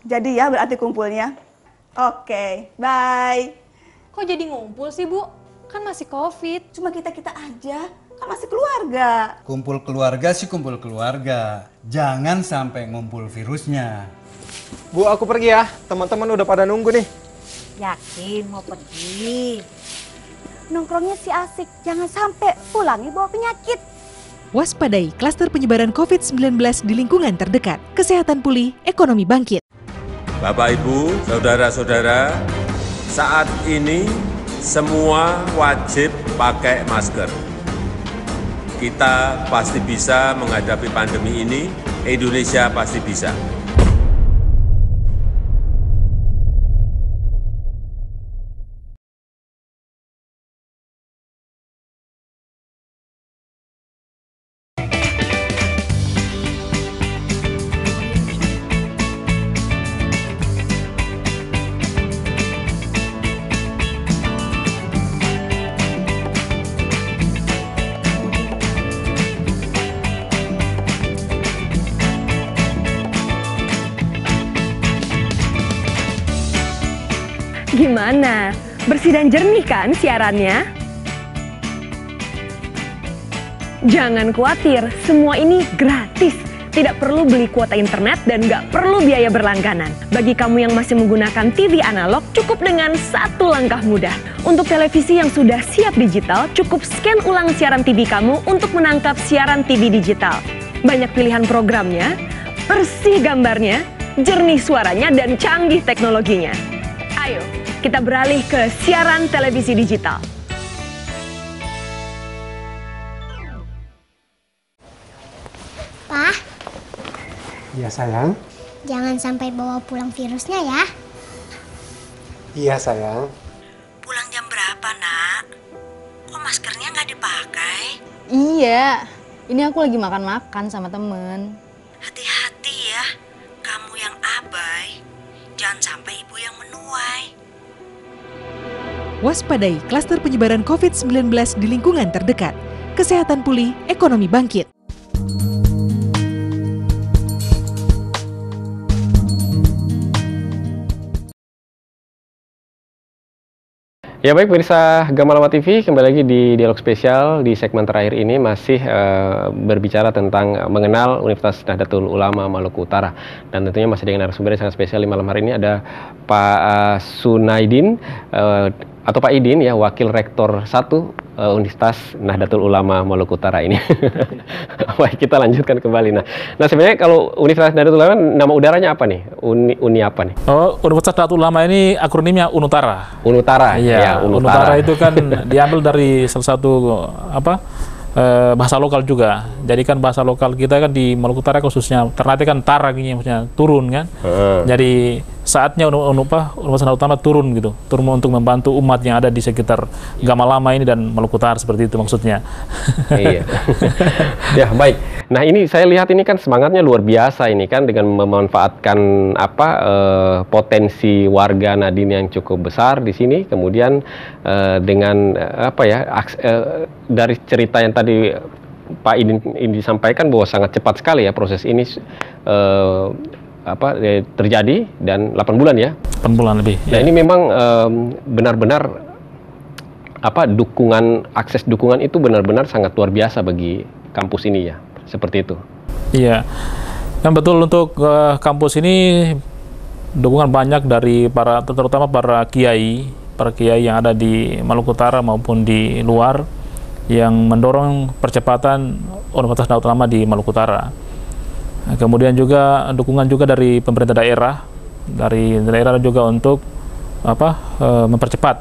Jadi ya berarti kumpulnya. Oke, bye. Kok jadi ngumpul sih, Bu? Kan masih COVID. Cuma kita-kita aja, kan masih keluarga. Kumpul keluarga sih kumpul keluarga. Jangan sampai ngumpul virusnya. Bu, aku pergi ya. Teman-teman udah pada nunggu nih. Yakin mau pergi? Nongkrongnya si asik, jangan sampai pulangi bawa penyakit. Waspadai klaster penyebaran COVID-19 di lingkungan terdekat. Kesehatan pulih, ekonomi bangkit. Bapak, Ibu, saudara-saudara, saat ini semua wajib pakai masker. Kita pasti bisa menghadapi pandemi ini, Indonesia pasti bisa. Gimana? Bersih dan jernih kan siarannya? Jangan khawatir, semua ini gratis. Tidak perlu beli kuota internet dan nggak perlu biaya berlangganan. Bagi kamu yang masih menggunakan TV analog, cukup dengan satu langkah mudah. Untuk televisi yang sudah siap digital, cukup scan ulang siaran TV kamu untuk menangkap siaran TV digital. Banyak pilihan programnya, bersih gambarnya, jernih suaranya, dan canggih teknologinya. Ayo, kita beralih ke siaran televisi digital. Pak, Iya sayang. jangan sampai bawa pulang virusnya ya. Iya sayang. Pulang jam berapa, Nak? Kok maskernya nggak dipakai? Iya, ini aku lagi makan-makan sama temen. Hati-hati ya, kamu yang abai. Jangan sampai ibu yang menuai. Waspadai klaster penyebaran COVID-19 di lingkungan terdekat. Kesehatan pulih, ekonomi bangkit. Ya baik pemirsa Gamalama TV, kembali lagi di dialog spesial di segmen terakhir ini masih berbicara tentang mengenal Universitas Nahdlatul Ulama Maluku Utara, dan tentunya masih dengan narasumber yang sangat spesial di malam hari ini ada Pak Sunaidin atau Pak Idin ya, Wakil Rektor 1 Universitas Nahdlatul Ulama Maluku Utara ini. Baik, kita lanjutkan kembali. Nah sebenarnya kalau Universitas Nahdlatul Ulama nama udaranya apa nih? Uni apa nih? Oh, Universitas Nahdlatul Ulama ini akronimnya Unutara. Unutara. Iya, ya, Unutara itu kan diambil dari salah satu bahasa lokal juga. Jadi kan bahasa lokal kita kan di Maluku Utara khususnya Ternate kan Tara gini, maksudnya turun kan. Jadi saatnya Universitas Nahdlatul Ulama turun gitu, turun untuk membantu umat yang ada di sekitar Gamalama ini dan Maluku Utara, seperti itu maksudnya. Iya. Ya baik. Nah ini saya lihat ini kan semangatnya luar biasa ini kan, dengan memanfaatkan potensi warga Nadine yang cukup besar di sini, kemudian dengan dari cerita yang tadi Pak Idin disampaikan bahwa sangat cepat sekali ya proses ini terjadi, dan 8 bulan ya. 8 bulan lebih. Nah ini memang benar-benar akses dukungan itu benar-benar sangat luar biasa bagi kampus ini ya, seperti itu. Iya, yang betul untuk kampus ini dukungan banyak dari terutama para kiai yang ada di Maluku Utara maupun di luar yang mendorong percepatan Universitas Nahdlatul Ulama di Maluku Utara. Kemudian juga dukungan juga dari pemerintah daerah juga untuk mempercepat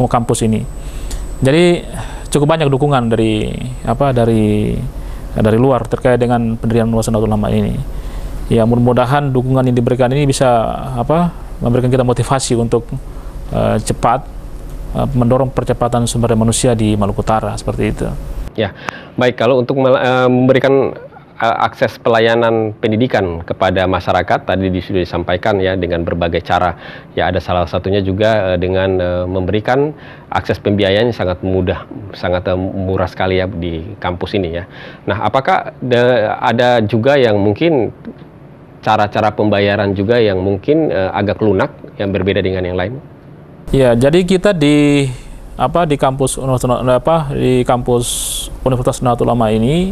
kampus ini. Jadi cukup banyak dukungan dari luar terkait dengan pendirian Universitas Nahdlatul Ulama ini. Ya mudah-mudahan dukungan yang diberikan ini bisa memberikan kita motivasi untuk cepat mendorong percepatan sumber daya manusia di Maluku Utara, seperti itu. Ya, baik, kalau untuk memberikan akses pelayanan pendidikan kepada masyarakat tadi sudah disampaikan ya dengan berbagai cara. Ya ada salah satunya juga dengan memberikan akses pembiayaan yang sangat mudah, sangat murah sekali ya di kampus ini ya. Nah, apakah ada juga yang mungkin cara-cara pembayaran juga yang mungkin agak lunak yang berbeda dengan yang lain? Ya, jadi kita di kampus Universitas Nahdlatul Ulama ini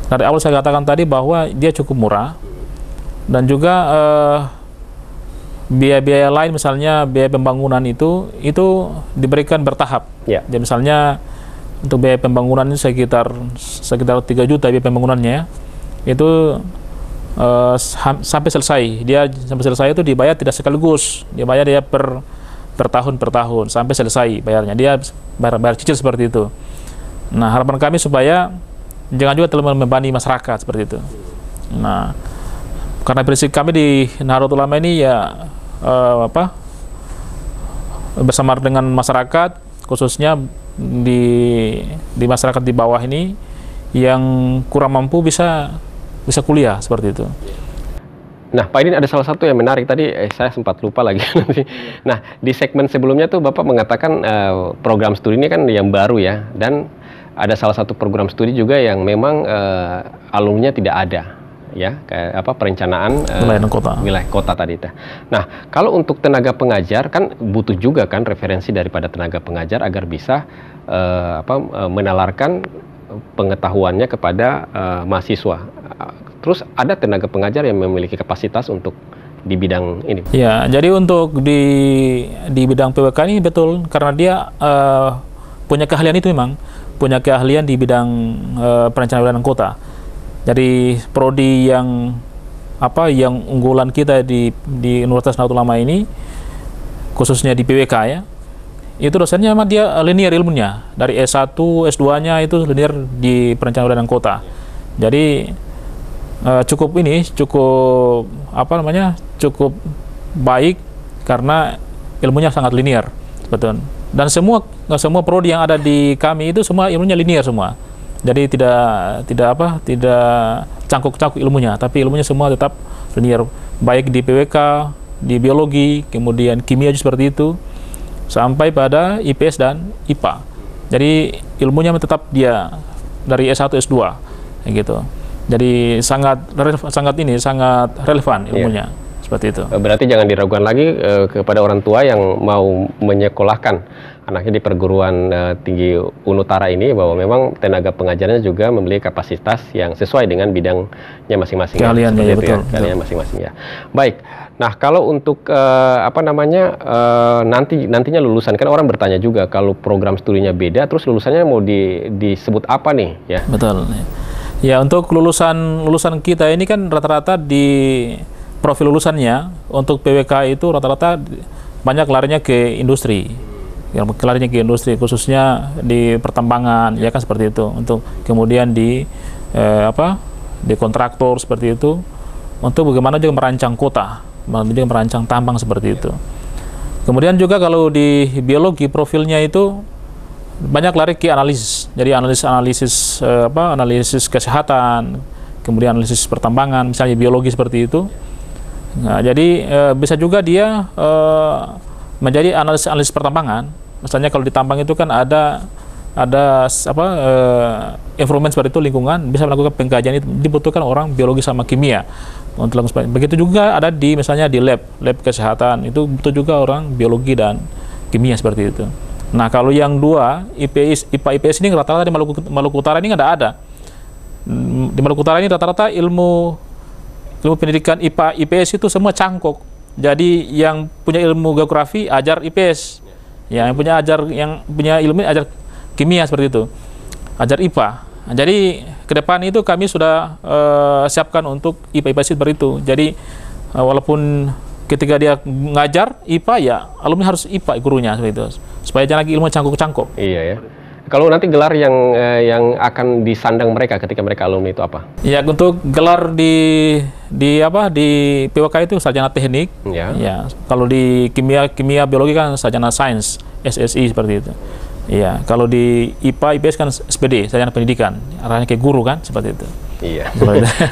dari awal saya katakan tadi bahwa dia cukup murah, dan juga biaya-biaya lain, misalnya biaya pembangunan itu diberikan bertahap. Ya. Jadi misalnya untuk biaya pembangunan ini sekitar 3 juta biaya pembangunannya, itu sampai selesai. Dia sampai selesai itu dibayar tidak sekaligus, dibayar dia per tahun sampai selesai bayarnya. Dia bayar cicil seperti itu. Nah, harapan kami supaya jangan juga terlalu membebani masyarakat seperti itu. Nah, karena prinsip kami di Nahdlatul Ulama ini ya bersama dengan masyarakat, khususnya di masyarakat di bawah ini yang kurang mampu bisa kuliah seperti itu. Nah, Pak Idin, ada salah satu yang menarik tadi, saya sempat lupa lagi. Nah, di segmen sebelumnya tuh Bapak mengatakan program studi ini kan yang baru ya, dan ada salah satu program studi juga yang memang alumninya tidak ada, ya, kayak perencanaan wilayah kota tadi. Nah, kalau untuk tenaga pengajar kan butuh juga kan referensi daripada tenaga pengajar agar bisa menalarkan pengetahuannya kepada mahasiswa. Terus ada tenaga pengajar yang memiliki kapasitas untuk di bidang ini. Ya, jadi untuk di bidang PWK ini betul, karena dia punya keahlian itu, memang punya keahlian di bidang perencanaan wilayah dan kota. Jadi prodi yang unggulan kita di Universitas Nahdlatul Ulama ini, khususnya di PWK ya, itu dosennya memang dia linear ilmunya, dari S1, S2-nya itu linear di perencanaan wilayah dan kota. Jadi cukup baik karena ilmunya sangat linear, betul. Dan semua prodi yang ada di kami itu semua ilmunya linear semua. Jadi tidak cangkuk-cangkuk ilmunya, tapi ilmunya semua tetap linear, baik di PWK, di biologi, kemudian kimia juga seperti itu, sampai pada IPS dan IPA. Jadi ilmunya tetap dia dari S1 S2 gitu. Jadi sangat relevan ilmunya, seperti itu. Berarti jangan diragukan lagi kepada orang tua yang mau menyekolahkan anaknya di perguruan tinggi Unutara ini, bahwa memang tenaga pengajarnya juga memiliki kapasitas yang sesuai dengan bidangnya masing-masing. Keahliannya, ya, betul. Keahliannya masing-masing ya. Baik. Nah, kalau untuk nantinya lulusan, kan orang bertanya juga kalau program studinya beda, terus lulusannya mau disebut apa nih, ya? Betul. Ya, untuk lulusan kita ini kan rata-rata di profil lulusannya untuk PWK itu rata-rata banyak larinya ke industri. Larinya ke industri, khususnya di pertambangan, ya kan, seperti itu. Untuk kemudian di kontraktor seperti itu. Untuk bagaimana juga merancang kota, juga merancang tambang seperti itu. Kemudian juga kalau di biologi profilnya itu banyak lari ke analisis. Jadi analisis kesehatan, kemudian analisis pertambangan, misalnya biologi seperti itu. Nah, jadi bisa juga dia menjadi analisis pertambangan. Misalnya kalau di tambang itu kan ada environment seperti itu, lingkungan, bisa melakukan pengkajian, itu dibutuhkan orang biologi sama kimia untuk lakukan. Begitu juga ada misalnya di lab kesehatan, itu butuh juga orang biologi dan kimia seperti itu. Nah, kalau yang dua, IPA IPS ini rata-rata di Maluku Utara ini nggak ada. Di Maluku Utara ini rata-rata ilmu pendidikan IPA IPS itu semua cangkok. Jadi yang punya ilmu geografi ajar IPS, ya, yang punya ilmu ajar kimia seperti itu, ajar IPA. Nah, jadi ke depan itu kami sudah siapkan untuk IPA IPS seperti itu. Jadi walaupun ketika dia ngajar IPA, ya alumni harus IPA gurunya seperti itu, supaya jangan lagi ilmu cangkok-cangkok. Iya ya. Kalau nanti gelar yang akan disandang mereka ketika mereka alumni itu apa? Ya, untuk gelar di PWK itu sarjana teknik. Ya. Kalau di kimia biologi kan sarjana sains, SSI seperti itu. Iya, kalau di IPA IPS kan SPD, sarjana pendidikan, arahnya ke guru kan, seperti itu. Iya.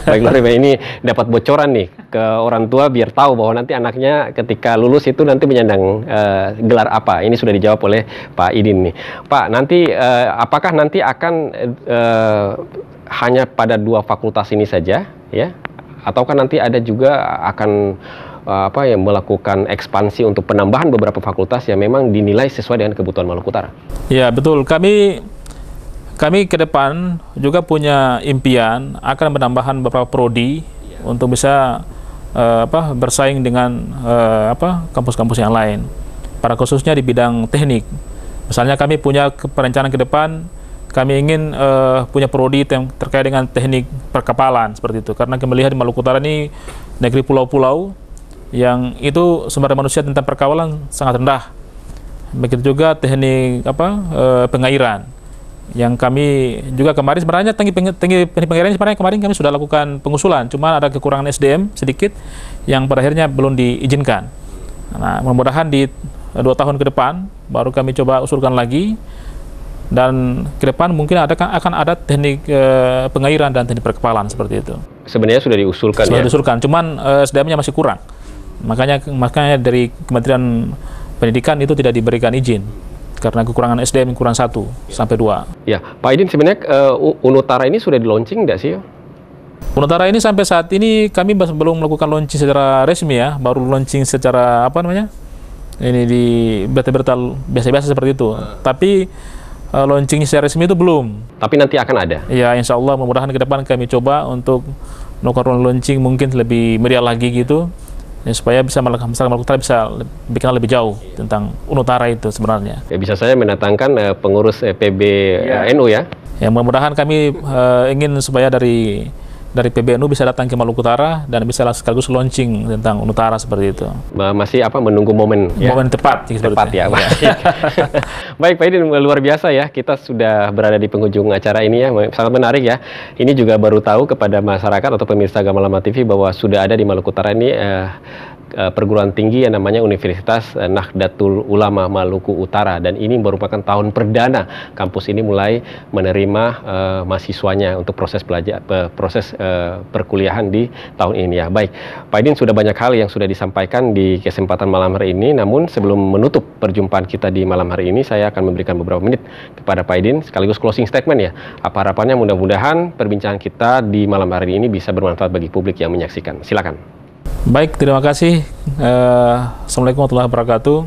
Baik, ini dapat bocoran nih ke orang tua biar tahu bahwa nanti anaknya ketika lulus itu nanti menyandang gelar apa. Ini sudah dijawab oleh Pak Idin nih. Pak, nanti apakah nanti akan hanya pada 2 fakultas ini saja, ya? Ataukah nanti ada juga akan melakukan ekspansi untuk penambahan beberapa fakultas yang memang dinilai sesuai dengan kebutuhan Maluku Utara? Ya, betul. Kami ke depan juga punya impian akan penambahan beberapa prodi untuk bisa bersaing dengan kampus-kampus yang lain. Pada khususnya di bidang teknik. Misalnya kami punya perencanaan ke depan, kami ingin punya prodi yang terkait dengan teknik perkapalan seperti itu. Karena kami melihat di Maluku Utara ini negeri pulau-pulau yang itu sumber daya manusia tentang perkapalan sangat rendah. Begitu juga teknik pengairan. Yang kami juga kemarin sebenarnya teknik pengairan sebenarnya kemarin kami sudah lakukan pengusulan, cuma ada kekurangan SDM sedikit yang pada akhirnya belum diizinkan. Nah, mudah-mudahan di 2 tahun ke depan baru kami coba usulkan lagi, dan ke depan mungkin akan ada teknik pengairan dan teknik perkapalan seperti itu. Sebenarnya sudah diusulkan. Sudah diusulkan, cuman SDM-nya masih kurang. Makanya dari Kementerian Pendidikan itu tidak diberikan izin karena kekurangan SDM kurang 1 sampai 2. Ya, Pak Aidin, sebenarnya Unutara ini sudah di launching nggak sih? Unutara ini sampai saat ini kami belum melakukan launching secara resmi ya, baru launching secara ini di berita-berita biasa-biasa seperti itu. Tapi launching secara resmi itu belum. Tapi nanti akan ada? Ya, insya Allah mudah-mudahan ke depan kami coba untuk melakukan launching mungkin lebih meriah lagi gitu. Ya, supaya bisa Maluku Utara bisa bikin lebih jauh tentang Unutara itu sebenarnya. Ya, bisa saya mendatangkan pengurus PBNU ya? Ya, mudah-mudahan kami ingin supaya dari PBNU bisa datang ke Maluku Utara dan bisa sekaligus launching tentang Unutara seperti itu. Masih momen momen tepat ya, Pak. Baik, Pak Aidin, luar biasa ya, kita sudah berada di penghujung acara ini ya, sangat menarik ya. Ini juga baru tahu kepada masyarakat atau pemirsa Gamalama TV bahwa sudah ada di Maluku Utara ini perguruan tinggi yang namanya Universitas Nahdlatul Ulama Maluku Utara, dan ini merupakan tahun perdana kampus ini mulai menerima mahasiswanya untuk proses perkuliahan di tahun ini ya. Baik, Pak Aidin, sudah banyak hal yang sudah disampaikan di kesempatan malam hari ini, namun sebelum menutup perjumpaan kita di malam hari ini, saya akan memberikan beberapa menit kepada Pak Aidin sekaligus closing statement ya. Apa harapannya, mudah-mudahan perbincangan kita di malam hari ini bisa bermanfaat bagi publik yang menyaksikan. Silakan. Baik, terima kasih. Assalamualaikum warahmatullahi wabarakatuh.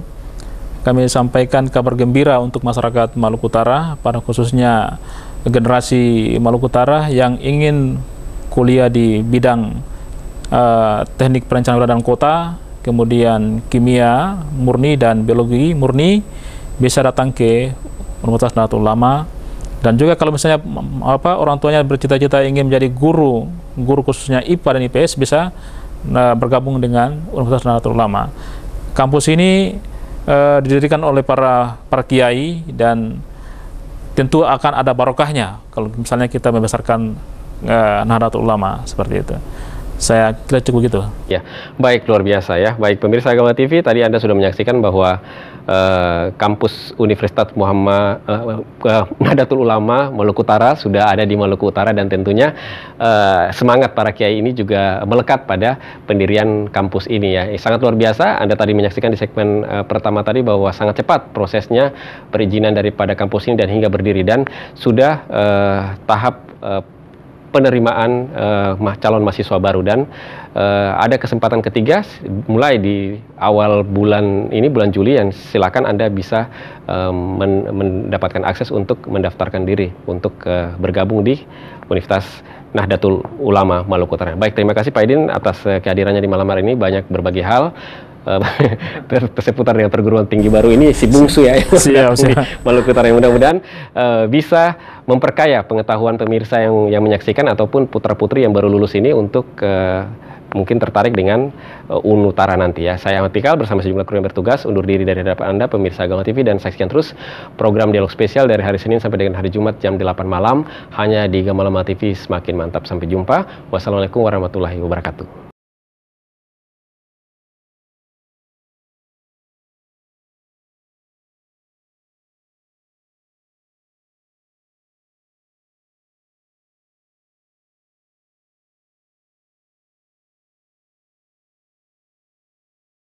Kami sampaikan kabar gembira untuk masyarakat Maluku Utara, pada khususnya generasi Maluku Utara yang ingin kuliah di bidang teknik perencanaan wilayah dan kota, kemudian kimia murni dan biologi murni, bisa datang ke Universitas Nahdlatul Ulama. Dan juga kalau misalnya orang tuanya bercita-cita ingin menjadi guru khususnya IPA dan IPS, bisa bergabung dengan Universitas Nahdlatul Ulama. Kampus ini didirikan oleh para kiai, dan tentu akan ada barokahnya kalau misalnya kita membesarkan Nahdlatul Ulama seperti itu. Saya kira cukup gitu. Ya, baik, luar biasa ya. Baik, pemirsa Gamalama TV, tadi Anda sudah menyaksikan bahwa kampus Universitas Nahdlatul Ulama Maluku Utara sudah ada di Maluku Utara, dan tentunya semangat para kiai ini juga melekat pada pendirian kampus ini ya. Sangat luar biasa. Anda tadi menyaksikan di segmen pertama tadi bahwa sangat cepat prosesnya perizinan daripada kampus ini dan hingga berdiri, dan sudah tahap penerimaan calon mahasiswa baru, dan ada kesempatan ketiga mulai di awal bulan ini, bulan Juli, yang silakan Anda bisa mendapatkan akses untuk mendaftarkan diri untuk bergabung di Universitas Nahdlatul Ulama Maluku Utara. Baik, terima kasih Pak Aidin atas kehadirannya di malam hari ini, banyak berbagi hal seputar dengan perguruan tinggi baru ini, si bungsu ya, siap. Maluku Utara, yang mudah-mudahan bisa memperkaya pengetahuan pemirsa yang menyaksikan ataupun putra-putri yang baru lulus ini untuk mungkin tertarik dengan Unutara nanti ya. Saya Ahmad Pikal bersama sejumlah kru yang bertugas undur diri dari hadapan Anda pemirsa Gamalama TV, dan saksikan terus program dialog spesial dari hari Senin sampai dengan hari Jumat jam 8 malam hanya di Gamalama TV. Semakin mantap, sampai jumpa. Wassalamualaikum warahmatullahi wabarakatuh.